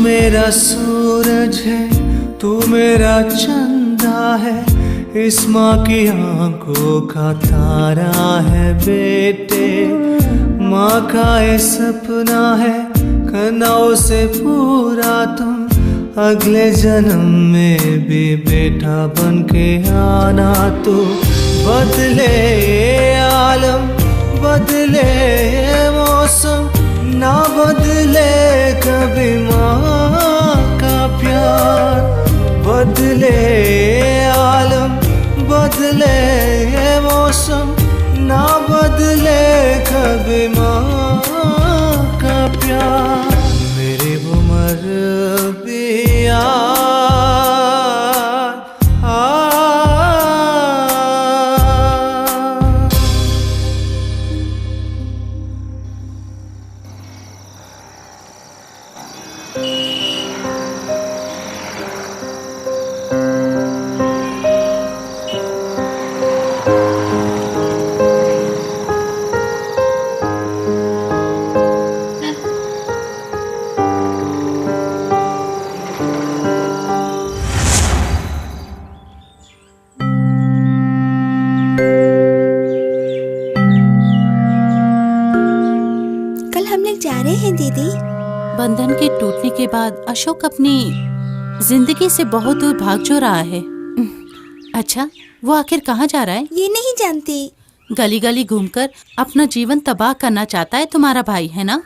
मेरा सूरज है, तू मेरा चंदा है, इस माँ की आंखों का तारा है बेटे। माँ का ये सपना है, करना उसे पूरा तुम, अगले जन्म में भी बेटा बन के आना तू। बदले ये आलम, बदले ये मौसम, ना बदले कभी माँ का प्यार। बदले आलम, बदले मौसम, ना बदले कभी माँ का प्यार। मेरी उम्र भी
बंधन के टूटने के बाद अशोक अपनी जिंदगी से बहुत दूर भाग जो रहा है। अच्छा, वो आखिर कहाँ जा रहा है?
ये नहीं जानती।
गली गली घूमकर अपना जीवन तबाह करना चाहता है तुम्हारा भाई, है ना?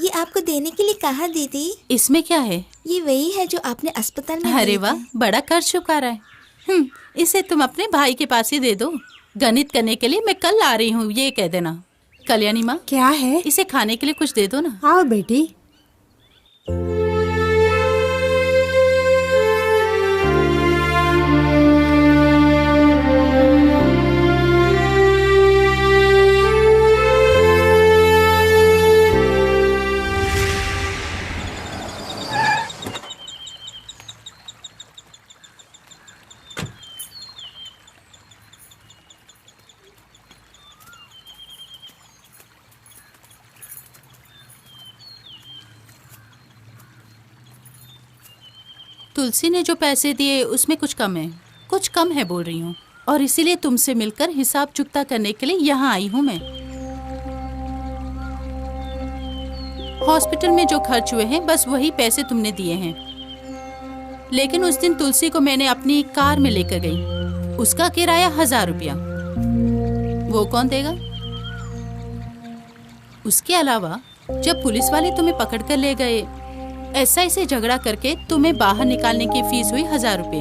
ये आपको देने के लिए कहा दीदी।
इसमें क्या है?
ये वही है जो आपने अस्पताल में।
अरे वाह, बड़ा कर चुका रहा है। इसे तुम अपने भाई के पास ही दे दो। गणित करने के लिए मैं कल आ रही हूँ, ये कह देना। कल्याणी माँ,
क्या है?
इसे खाने के लिए कुछ दे दो ना।
आओ बेटी।
तुलसी ने जो पैसे दिए उसमें कुछ कम है बोल रही हूँ, और इसीलिए तुमसे मिलकर हिसाब चुकता करने के लिए यहाँ आई हूँ मैं। हॉस्पिटल में जो खर्च हुए हैं बस वही पैसे तुमने दिए हैं। लेकिन उस दिन तुलसी को मैंने अपनी कार में लेकर गई, उसका किराया 1000 रुपया। वो कौन देगा? उसके अलावा जब पुलिस वाले तुम्हें पकड़ कर ले गए, एसआई से झगड़ा करके तुम्हें बाहर निकालने की फीस हुई 1000 रुपए।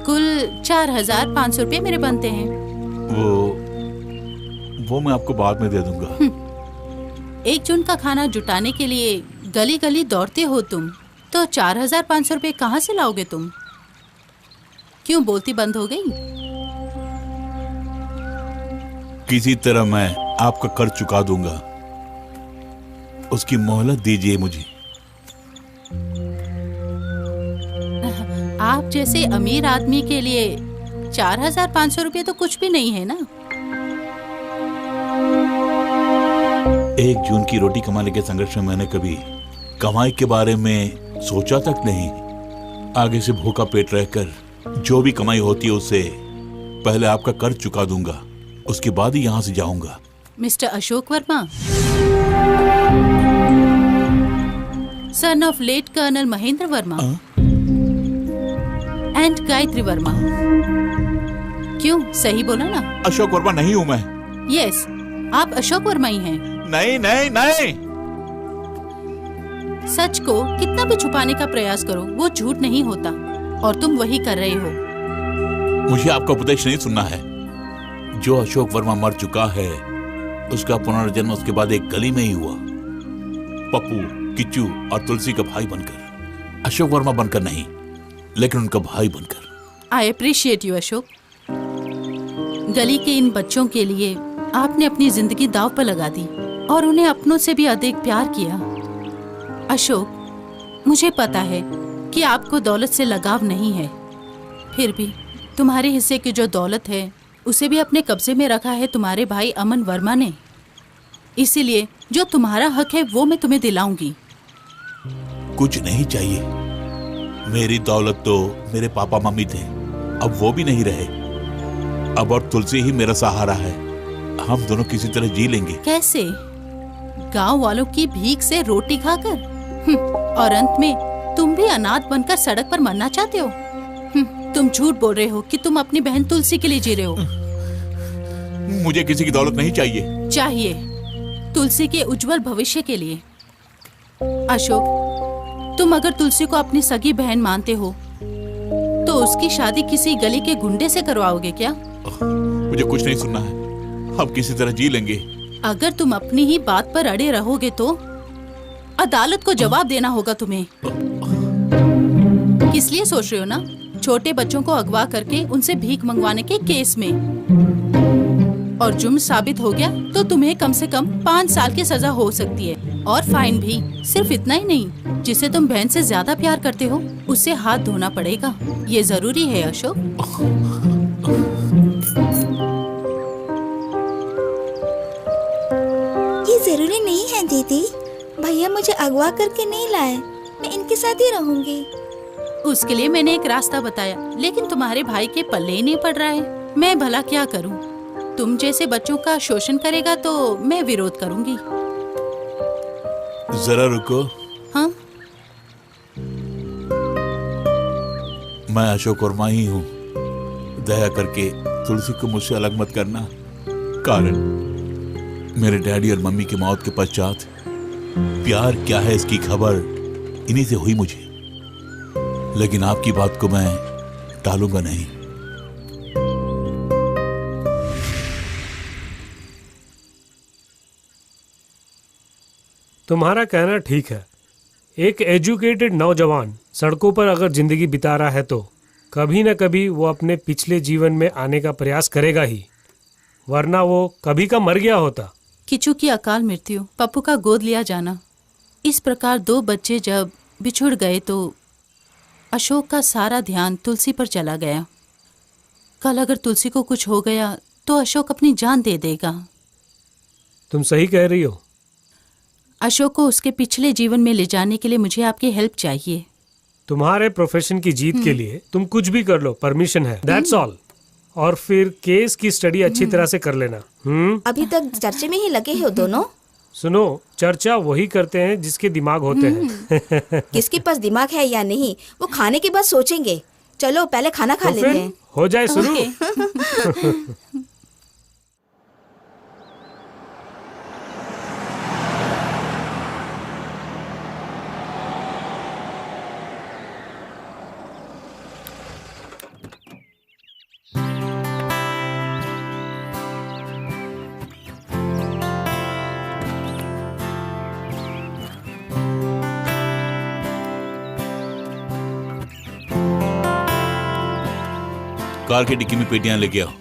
कुल 4500 रुपए मेरे बनते हैं।
वो मैं आपको बाद में दे दूंगा।
1 जून का खाना जुटाने के लिए गली गली दौड़ते हो तुम, तो 4500 रुपए कहाँ से लाओगे तुम? क्यों बोलती बंद हो गई?
किसी तरह मैं आपका कर्ज चुका दूंगा, उसकी मोहलत दीजिए मुझे।
आप जैसे अमीर आदमी के लिए 4500 रुपए तो कुछ भी नहीं है ना।
1 जून की रोटी कमाने के संघर्ष में मैंने कभी कमाई के बारे में सोचा तक नहीं। आगे से भूखा पेट रहकर जो भी कमाई होती है उससे पहले आपका कर्ज चुका दूंगा, उसके बाद ही यहाँ से जाऊंगा।
Mister Ashok Verma, son of late colonel Mahendra Verma and Gayatri Verma. क्यों, सही बोला ना?
अशोक वर्मा नहीं हूँ मैं।
यस, आप अशोक वर्मा ही हैं।
नहीं नहीं नहीं।
सच को कितना भी छुपाने का प्रयास करो, वो झूठ नहीं होता, और तुम वही कर रहे हो।
मुझे आपका उपदेश नहीं सुनना है। जो अशोक वर्मा मर चुका है उसका पुनर्जन्म उसके बाद एक गली में ही हुआ, पप्पू, किच्चू और तुलसी का भाई बनकर। अशोक वर्मा बनकर नहीं, लेकिन उनका भाई बनकर।
I appreciate you Ashok. गली के इन बच्चों के लिए आपने अपनी जिंदगी दांव पर लगा दी और उन्हें अपनों से भी अधिक प्यार किया। अशोक, मुझे पता है कि आपको दौलत से लगाव नहीं है, फिर भी तुम्हारे हिस्से की जो दौलत है उसे भी अपने कब्जे में रखा है तुम्हारे भाई अमन वर्मा ने। इसीलिए जो तुम्हारा हक है वो मैं तुम्हें दिलाऊंगी।
कुछ नहीं चाहिए। मेरी दौलत तो मेरे पापा मम्मी थे, अब वो भी नहीं रहे। अब और तुलसी ही मेरा सहारा है। हम दोनों किसी तरह जी लेंगे।
कैसे? गांव वालों की भीख से रोटी खाकर? और अंत में तुम भी अनाथ बनकर सड़क पर मरना चाहते हो? तुम झूठ बोल रहे हो कि तुम अपनी बहन तुलसी के लिए जी रहे हो।
मुझे किसी की दौलत नहीं चाहिए।
चाहिए, तुलसी के उज्जवल भविष्य के लिए। अशोक, तुम अगर तुलसी को अपनी सगी बहन मानते हो तो उसकी शादी किसी गली के गुंडे से करवाओगे क्या?
मुझे कुछ नहीं सुनना है, हम किसी तरह जी लेंगे।
अगर तुम अपनी ही बात पर अड़े रहोगे तो अदालत को जवाब देना होगा तुम्हें। किस लिए सोच रहे हो ना? छोटे बच्चों को अगवा करके उनसे भीख मंगवाने के केस में। और जुर्म साबित हो गया तो तुम्हें कम से कम 5 साल की सजा हो सकती है, और फाइन भी। सिर्फ इतना ही नहीं, जिसे तुम बहन से ज्यादा प्यार करते हो उससे हाथ धोना पड़ेगा। ये जरूरी है अशोक।
ये जरूरी नहीं है दीदी, भैया मुझे अगवा करके नहीं लाए, मैं इनके साथ ही रहूंगी।
उसके लिए मैंने एक रास्ता बताया, लेकिन तुम्हारे भाई के पल्ले ही नहीं पड़ रहा है। मैं भला क्या करूं? तुम जैसे बच्चों का शोषण करेगा तो मैं विरोध करूंगी।
जरा रुको।
हाँ?
मैं अशोक वर्मा ही हूँ। दया करके तुलसी को मुझसे अलग मत करना। कारण मेरे डैडी और मम्मी की मौत के पश्चात प्यार क्या है इसकी खबर इन्हीं से हुई मुझे। लेकिन आपकी बात को मैं टालूंगा नहीं।
तुम्हारा कहना ठीक है। एक एजुकेटेड नौजवान सड़कों पर अगर जिंदगी बिता रहा है तो कभी न कभी वो अपने पिछले जीवन में आने का प्रयास करेगा ही, वरना वो कभी का मर गया होता।
किचू की अकाल मृत्यु, पप्पू का गोद लिया जाना, इस प्रकार 2 बच्चे जब बिछुड़ गए तो अशोक का सारा ध्यान तुलसी पर चला गया। कल अगर तुलसी को कुछ हो गया तो अशोक अपनी जान दे देगा।
तुम सही कह रही हो।
अशोक को उसके पिछले जीवन में ले जाने के लिए मुझे आपकी हेल्प चाहिए।
तुम्हारे प्रोफेशन की जीत के लिए तुम कुछ भी कर लो, परमिशन है, दैट्स ऑल। और फिर केस की स्टडी अच्छी तरह से कर लेना।
अभी तक चर्चे में ही लगे हो दोनों।
सुनो, चर्चा वही करते हैं जिसके दिमाग होते हैं।
किसके पास दिमाग है या नहीं वो खाने के बाद सोचेंगे। चलो पहले खाना खा लेते हैं।
हो जाए शुरू।
कार की डिक्की में पेटियां लेके आओ।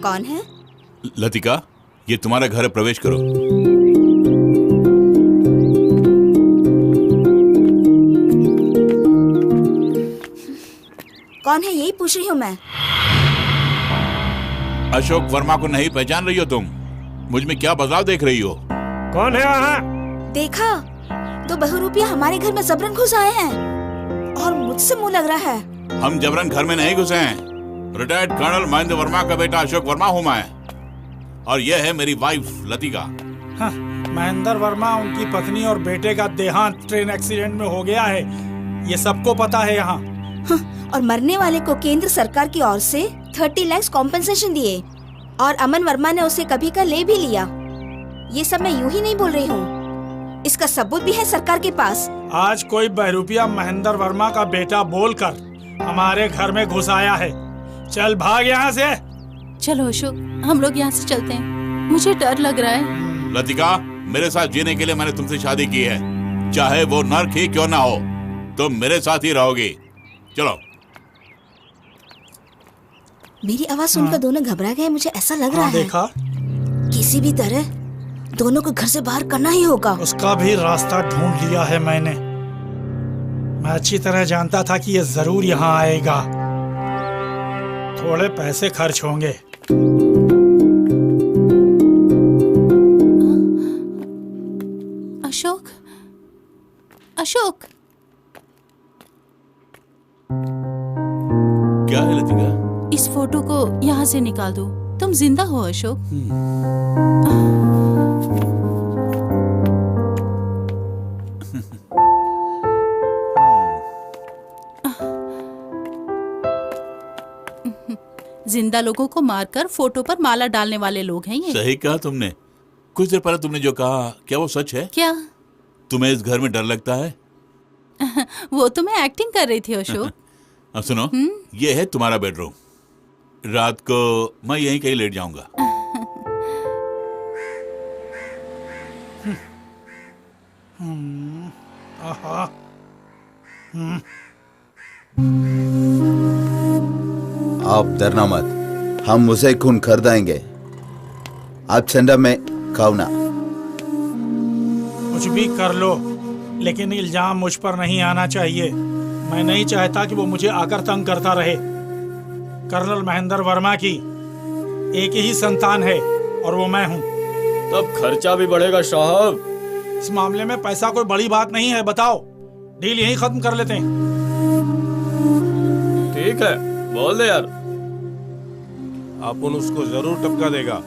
कौन है?
लतिका, ये तुम्हारा घर है, प्रवेश करो।
कौन है यही पूछ रही हूँ मैं।
अशोक वर्मा को नहीं पहचान रही हो तुम? मुझ में क्या बदलाव देख रही हो?
कौन है यहाँ?
देखा, 2 बहुरूपिया हमारे घर में जबरन घुस आए हैं और मुझसे मुंह लग रहा है।
हम जबरन घर में नहीं घुसे हैं। रिटायर्ड कर्नल महेंद्र वर्मा का बेटा अशोक वर्मा हूँ मैं, और यह है मेरी वाइफ लतिका।
हाँ, महेंद्र वर्मा, उनकी पत्नी और बेटे का देहांत ट्रेन एक्सीडेंट में हो गया है, ये सबको पता है यहाँ।
हाँ, और मरने वाले को केंद्र सरकार की ओर से 30 लाख कॉम्पेंसेशन दिए, और अमन वर्मा ने उसे कभी का ले भी लिया। ये सब मैं यूं ही नहीं बोल रही हूँ, इसका सबूत भी है सरकार के पास।
आज कोई बहरूपिया महेंद्र वर्मा का बेटा बोलकर हमारे घर में घुस आया है। चल भाग यहाँ से।
चलो अशोक, हम लोग यहाँ से चलते हैं, मुझे डर लग रहा है।
लतिका, मेरे साथ जीने के लिए मैंने तुमसे शादी की है, चाहे वो नर्क ही क्यों ना हो, तुम मेरे साथ ही रहोगी। चलो।
मेरी आवाज सुनकर दोनों घबरा गए, मुझे ऐसा लग रहा है।
देखा?
किसी भी तरह दोनों को घर से बाहर करना ही होगा।
उसका भी रास्ता ढूंढ लिया है मैंने। मैं अच्छी तरह जानता था कि ये जरूर यहाँ आएगा। थोड़े पैसे खर्च होंगे।
अशोक, अशोक।
क्या है लतिका?
इस फोटो को यहाँ से निकाल दो। तुम जिंदा हो अशोक। जिंदा लोगों को मारकर फोटो पर माला डालने वाले लोग हैं ये।
सही कहा तुमने। कुछ देर पहले तुमने जो कहा, क्या वो सच है?
क्या?
तुम्हें इस घर में डर लगता है?
वो तो मैं एक्टिंग कर रही थी अशोक।
अब सुनो, ये है तुम्हारा बेडरूम। रात को मैं यहीं कहीं लेट जाऊंगा।
आप डरना मत, हम उसे खून खरीदाएंगे। आप चंदा में खाओ ना।
कुछ भी कर लो, लेकिन इल्जाम मुझ पर नहीं आना चाहिए। मैं नहीं चाहता कि वो मुझे आकर तंग करता रहे। कर्नल महेंद्र वर्मा की एक ही संतान है और वो मैं हूँ।
तब खर्चा भी बढ़ेगा साहब।
इस मामले में पैसा कोई बड़ी बात नहीं है। बताओ, डील यहीं खत्म कर लेते हैं।
ठीक है, बोल दे यार।
अपन उसको जरूर टपका देगा।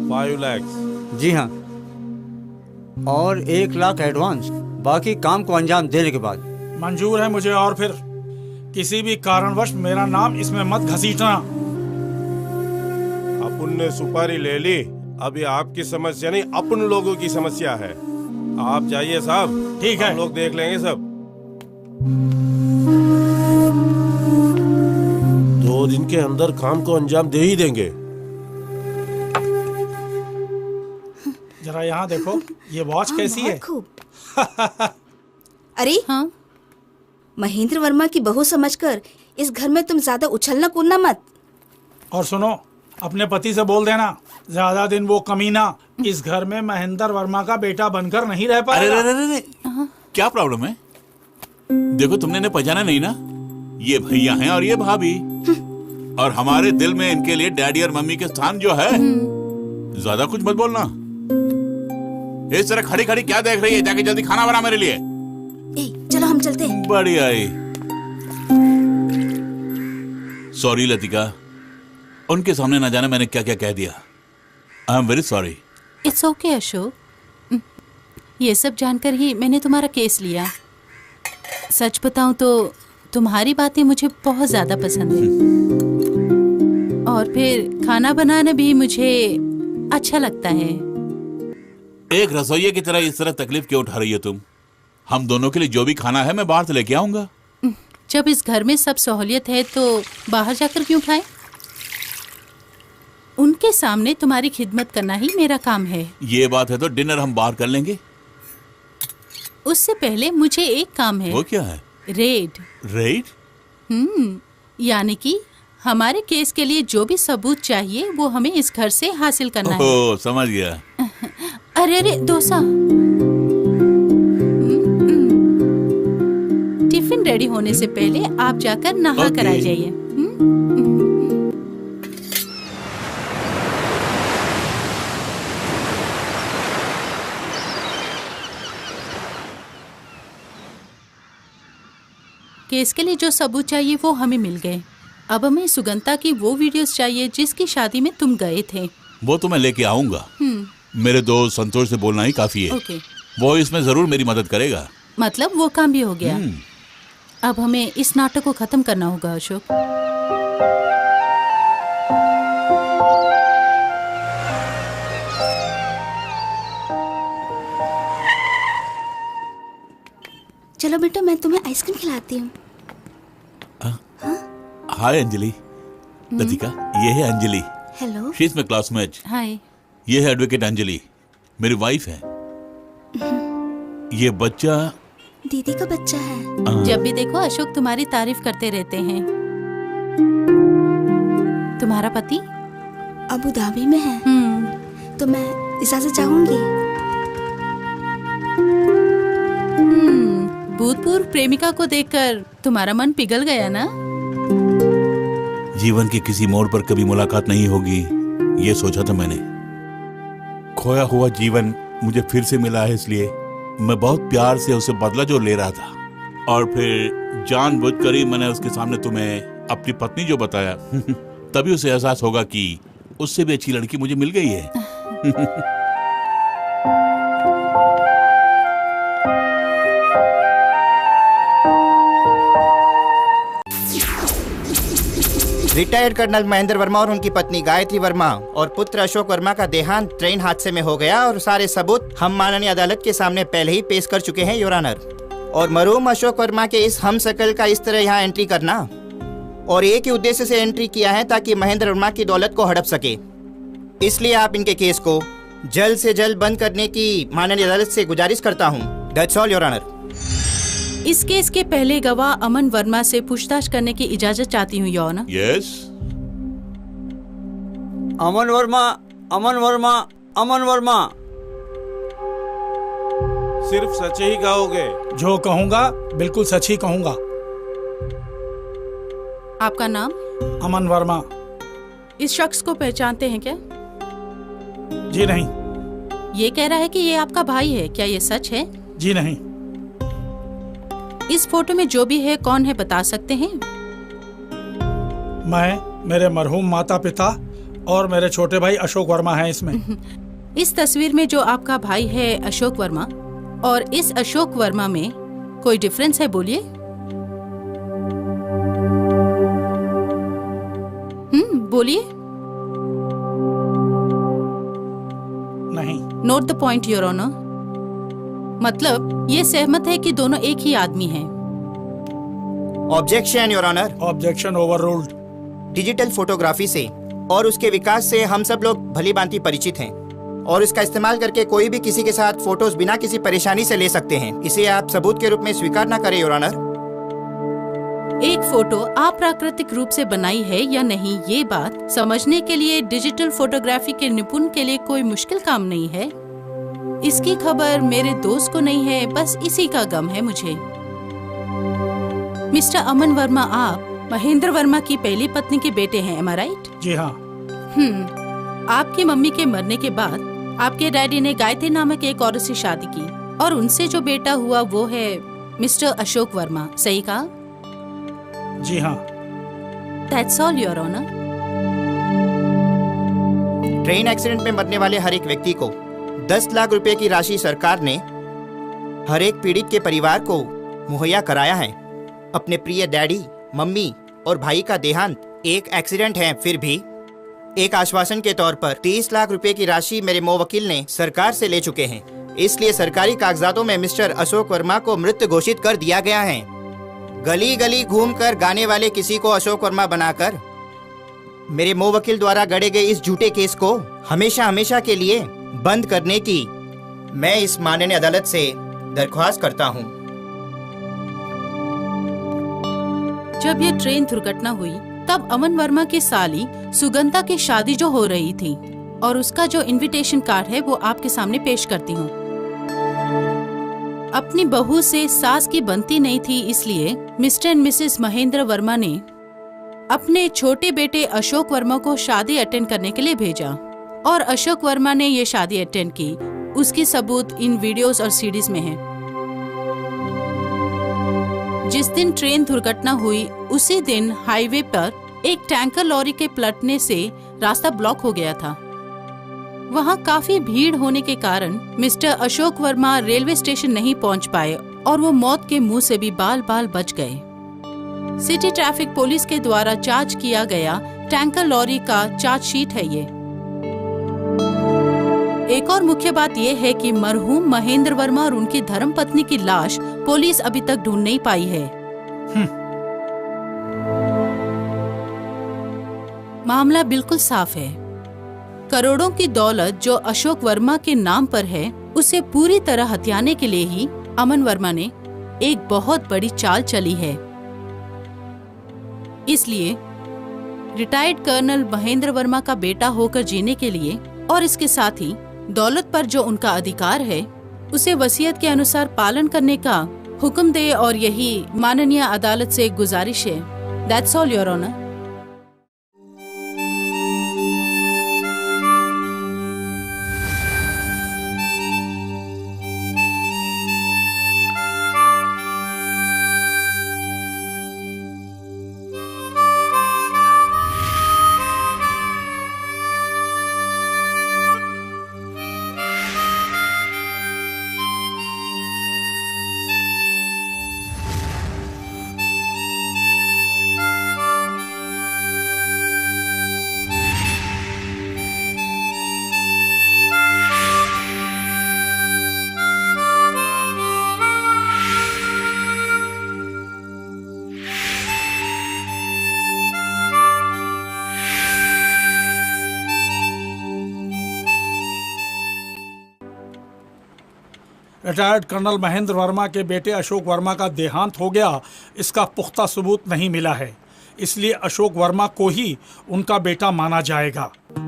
5 लाख।
जी हाँ, और 1 लाख एडवांस, बाकी काम को अंजाम देने के बाद।
मंजूर है मुझे। और फिर किसी भी कारणवश मेरा नाम इसमें मत घसीटना।
अपन ने सुपारी ले ली, अभी आपकी समस्या नहीं, अपन लोगों की समस्या है। आप जाइए साहब।
ठीक है,
हम लोग देख लेंगे सब। 2 दिन के अंदर काम को अंजाम दे ही देंगे।
जरा यहाँ देखो, ये वॉच कैसी है?
खूब। अरे हाँ, महेंद्र वर्मा की बहू समझकर इस घर में तुम ज्यादा उछलना कूदना मत।
और सुनो, अपने पति से बोल देना, ज्यादा दिन वो कमीना इस घर में महेंद्र वर्मा का बेटा बनकर नहीं रह पाएगा।
अरे क्या प्रॉब्लम है? देखो, तुमने इन्हें पहचाना नहीं ना? ये भैया हैं और ये भाभी, और हमारे दिल में इनके लिए डैडी और मम्मी के स्थान जो है। ज्यादा कुछ मत बोलना। इस तरह खड़ी खड़ी क्या देख रही है? जाके जल्दी खाना बना मेरे लिए।
चलो हम चलते हैं।
बढ़िया है। सॉरी लतिका, उनके सामने ना जाने मैंने क्या क्या कह दिया। I am very sorry.
It's okay Ashok, ये सब जानकर ही मैंने तुम्हारा केस लिया। सच बताऊं तो तुम्हारी बातें मुझे बहुत ज्यादा पसंद है, और फिर खाना बनाना भी मुझे अच्छा लगता है।
एक रसोइये की तरह इस तरह तकलीफ क्यों उठा रही हो तुम? हम दोनों के लिए जो भी खाना है मैं बाहर से लेके आऊंगा।
जब इस घर में सब सहूलियत है तो बाहर जाकर क्यों खाएं? उनके सामने तुम्हारी खिदमत करना ही मेरा काम है।
ये बात है तो डिनर हम बाहर कर लेंगे।
उससे पहले मुझे एक काम है।
वो क्या है?
रेड।
रेड?
यानी कि हमारे केस के लिए जो भी सबूत चाहिए वो हमें इस घर से हासिल करना है।
ओह, समझ गया।
अरे अरे डोसा। टिफिन रेडी होने से पहले आप जाकर नहा कर आ जाइए। केस के लिए जो सबूत चाहिए वो हमें मिल गए। अब हमें सुगंधा की वो वीडियोस चाहिए जिसकी शादी में तुम गए थे।
वो तो मैं लेके आऊंगा। मेरे दोस्त संतोष से बोलना ही काफी है।
ओके।
वो इसमें जरूर मेरी मदद करेगा।
मतलब वो काम भी हो गया। अब हमें इस नाटक को खत्म करना होगा अशोक।
चलो बेटा मैं तुम्हें आइसक्रीम खिलाती हूँ।
हाय अंजलि। लतिका, ये है Anjali.
Hello.
She is my classmate.
Hi.
ये है एडवोकेट अंजलि, मेरी वाइफ है। ये बच्चा
दीदी का बच्चा है।
जब भी देखो अशोक तुम्हारी तारीफ करते रहते हैं। तुम्हारा पति
अबू धाबी में है। तो मैं इजाजत चाहूंगी।
भूतपूर्व प्रेमिका को देखकर तुम्हारा मन पिघल गया ना?
जीवन के किसी मोड़ पर कभी मुलाकात नहीं होगी, ये सोचा था मैंने। खोया हुआ जीवन मुझे फिर से मिला है, इसलिए मैं बहुत प्यार से उसे बदला जो ले रहा था। और फिर जानबूझकर ही मैंने उसके सामने तुम्हें अपनी पत्नी जो बताया तभी उसे एहसास होगा कि उससे भी अच्छी लड़की मुझे मिल गई है।
रिटायर्ड कर्नल महेंद्र वर्मा और उनकी पत्नी गायत्री वर्मा और पुत्र अशोक वर्मा का देहांत ट्रेन हादसे में हो गया और सारे सबूत हम माननीय अदालत के सामने पहले ही पेश कर चुके हैं योर ऑनर। और मरहूम अशोक वर्मा के इस हमशक्ल का इस तरह यहाँ एंट्री करना और एक ही उद्देश्य से एंट्री किया है ताकि महेंद्र वर्मा की दौलत को हड़प सके। इसलिए आप इनके केस को जल्द से जल्द बंद करने की माननीय अदालत से गुजारिश करता हूँ। That's all your honour.
इस केस के पहले गवाह अमन वर्मा से पूछताछ करने की इजाजत चाहती हूँ योर ऑनर।
यस।
अमन वर्मा, अमन वर्मा, अमन वर्मा।
सिर्फ सच ही कहोगे?
जो कहूँगा बिल्कुल सच ही कहूँगा।
आपका नाम?
अमन वर्मा।
इस शख्स को पहचानते हैं क्या?
जी नहीं।
ये कह रहा है कि ये आपका भाई है, क्या ये सच है?
जी नहीं।
इस फोटो में जो भी है कौन है बता सकते हैं?
मैं, मेरे मरहूम माता पिता और मेरे छोटे भाई अशोक वर्मा हैं इसमें।
इस तस्वीर में जो आपका भाई है अशोक वर्मा और इस अशोक वर्मा में कोई डिफरेंस है? बोलिए। बोलिए।
नहीं।
Note the point your honour. मतलब ये सहमत है कि दोनों एक ही आदमी हैं।
Objection your honour.
Objection overruled.
Digital photography से और उसके विकास से हम सब लोग भली भांति परिचित हैं और इसका इस्तेमाल करके कोई भी किसी के साथ फोटोज बिना किसी परेशानी से ले सकते हैं। इसे आप सबूत के रूप में स्वीकार न करें योर ऑनर।
एक फोटो अप्राकृतिक रूप से बनाई है या नहीं, ये बात समझने के लिए डिजिटल फोटोग्राफी के निपुण के लिए कोई मुश्किल काम नहीं है। इसकी खबर मेरे दोस्त को नहीं है, बस इसी का गम है मुझे। मिस्टर अमन वर्मा, आप महेंद्र वर्मा की पहली पत्नी के बेटे हैं, एम आई राइट?
जी हाँ।
आपकी मम्मी के मरने के बाद आपके डैडी ने गायत्री नामक एक औरत से शादी की और उनसे जो बेटा हुआ वो है मिस्टर अशोक वर्मा, सही कहा?
जी हाँ।
That's all, Your Honor.
Train accident में मरने वाले हर एक व्यक्ति को 10 लाख रुपए की राशि सरकार ने हर एक पीड़ित के परिवार को मुहैया कराया है। अपने प्रिय डैडी, मम्मी और भाई का देहांत एक एक्सीडेंट है, फिर भी एक आश्वासन के तौर पर 30 लाख रुपए की राशि मेरे मोवकील ने सरकार से ले चुके हैं। इसलिए सरकारी कागजातों में मिस्टर अशोक वर्मा को मृत घोषित कर दिया गया है। गली गली घूमकर गाने वाले किसी को अशोक वर्मा बनाकर मेरे मोवकील द्वारा गढ़े गए इस झूठे केस को हमेशा हमेशा के लिए बंद करने की मैं इस माननीय अदालत से दरख्वास्त करता हूँ।
जब ये ट्रेन दुर्घटना हुई तब अमन वर्मा की साली सुगंधा की शादी जो हो रही थी और उसका जो इनविटेशन कार्ड है वो आपके सामने पेश करती हूँ। अपनी बहू से सास की बनती नहीं थी, इसलिए mister and Mrs Mahendra Verma ने अपने छोटे बेटे अशोक वर्मा को शादी अटेंड करने के लिए भेजा और अशोक वर्मा ने ये शादी अटेंड की। उसकी सबूत इन वीडियोस और सीडीज में है। जिस दिन ट्रेन दुर्घटना हुई उसी दिन हाईवे पर एक टैंकर लॉरी के पलटने से रास्ता ब्लॉक हो गया था। वहाँ काफी भीड़ होने के कारण mister Ashok Verma railway station नहीं पहुँच पाए और वो मौत के मुंह से भी बाल बाल बच गए। सिटी ट्रैफिक पुलिस के द्वारा जांच किया गया टैंकर लॉरी का चार्जशीट है ये। एक और मुख्य बात यह है कि मरहूम महेंद्र वर्मा और उनकी धर्मपत्नी की लाश पुलिस अभी तक ढूंढ नहीं पाई है। मामला बिल्कुल साफ है। करोड़ों की दौलत जो अशोक वर्मा के नाम पर है उसे पूरी तरह हथियाने के लिए ही अमन वर्मा ने एक बहुत बड़ी चाल चली है। इसलिए रिटायर्ड कर्नल महेंद्र वर्मा का बेटा होकर जीने के लिए और इसके साथ ही दौलत पर जो उनका अधिकार है उसे वसीयत के अनुसार पालन करने का हुक्म दे और यही माननीय अदालत से गुजारिश है। That's all your honour.
Retired colonel Mahendra Verma के बेटे अशोक वर्मा का देहांत हो गया, इसका पुख्ता सबूत नहीं मिला है, इसलिए अशोक वर्मा को ही उनका बेटा माना जाएगा।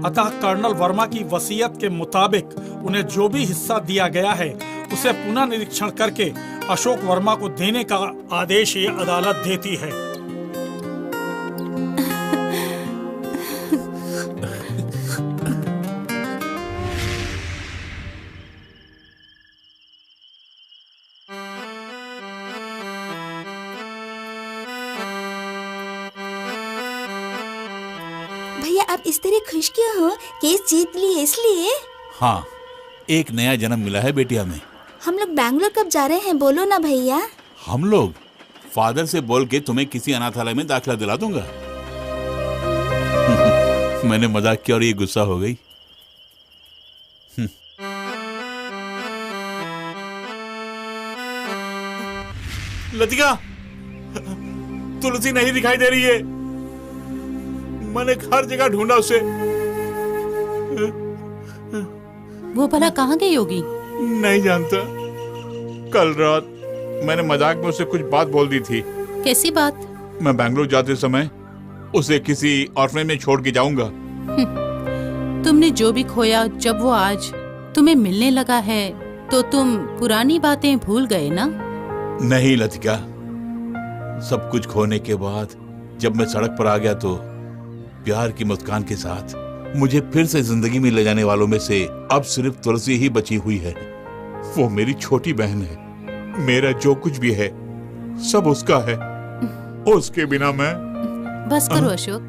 अतः कर्नल वर्मा की वसीयत के मुताबिक उन्हें जो भी हिस्सा दिया गया है उसे पुनः निरीक्षण करके अशोक वर्मा को देने का आदेश ये अदालत देती है।
भैया आप इस तरह खुश क्यों हो? केस जीत लिए इसलिए?
हाँ, एक नया जन्म मिला है बेटिया में।
हम लोग बैंगलोर कब जा रहे हैं बोलो ना भैया।
हम लोग फादर से बोल के तुम्हें किसी अनाथालय में दाखिला दिला दूंगा। मैंने मजाक किया और ये गुस्सा हो गई। लतिका, तुलसी नहीं दिखाई दे रही है। मैंने हर जगह ढूंढा उसे।
वो भला कहाँ गई होगी?
नहीं जानता। कल रात मैंने मजाक में उसे कुछ बात बोल दी थी।
कैसी बात?
मैं बैंगलोर जाते समय उसे किसी ऑर्फनेज में छोड़ के जाऊंगा।
तुमने जो भी खोया जब वो आज तुम्हें मिलने लगा है तो तुम पुरानी बातें भूल गए ना?
नहीं लतिका, सब कुछ खोने के बाद जब मैं सड़क पर आ गया तो प्यार की मुस्कान के साथ मुझे फिर से जिंदगी में ले जाने वालों में से अब सिर्फ तुलसी ही बची हुई है। वो मेरी छोटी बहन है। मेरा जो कुछ भी है सब उसका है। उसके बिना मैं।
बस करो अशोक,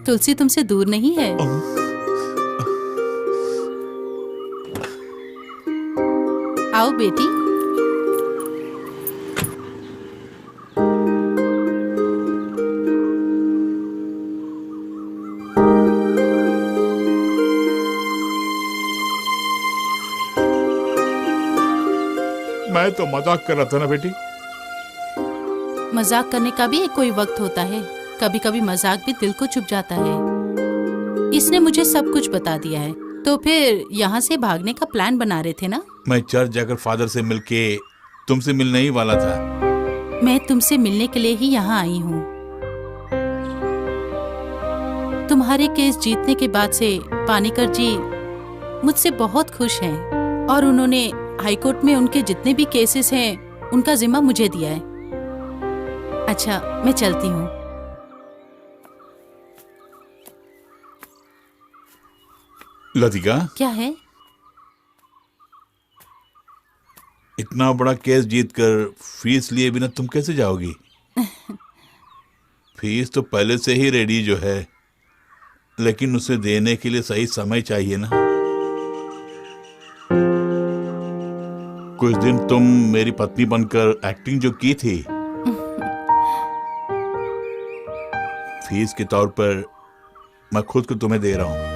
तुलसी तुमसे दूर नहीं है। आओ बेटी।
मैं तो मजाक कर रहा था ना बेटी।
मजाक करने का भी एक कोई वक्त होता है। कभी कभी मजाक भी दिल को चुभ जाता है। इसने मुझे सब कुछ बता दिया है। तो फिर यहाँ से भागने का प्लान बना रहे थे ना?
मैं चर्च जाकर फादर से मिलके तुमसे मिलने ही वाला था।
मैं तुमसे मिलने के लिए ही यहाँ आई हूँ। तुम्हारे केस जीतने के बाद से पानीकर जी मुझसे बहुत खुश हैं और उन्होंने हाईकोर्ट में उनके जितने भी केसेस हैं उनका जिम्मा मुझे दिया है। अच्छा, मैं चलती हूँ।
लतिका,
क्या है?
इतना बड़ा केस जीतकर फीस लिए बिना तुम कैसे जाओगी? फीस तो पहले से ही रेडी जो है, लेकिन उसे देने के लिए सही समय चाहिए ना। कुछ दिन तुम मेरी पत्नी बनकर एक्टिंग जो की थी, फीस के तौर पर मैं खुद को तुम्हें दे रहा हूं।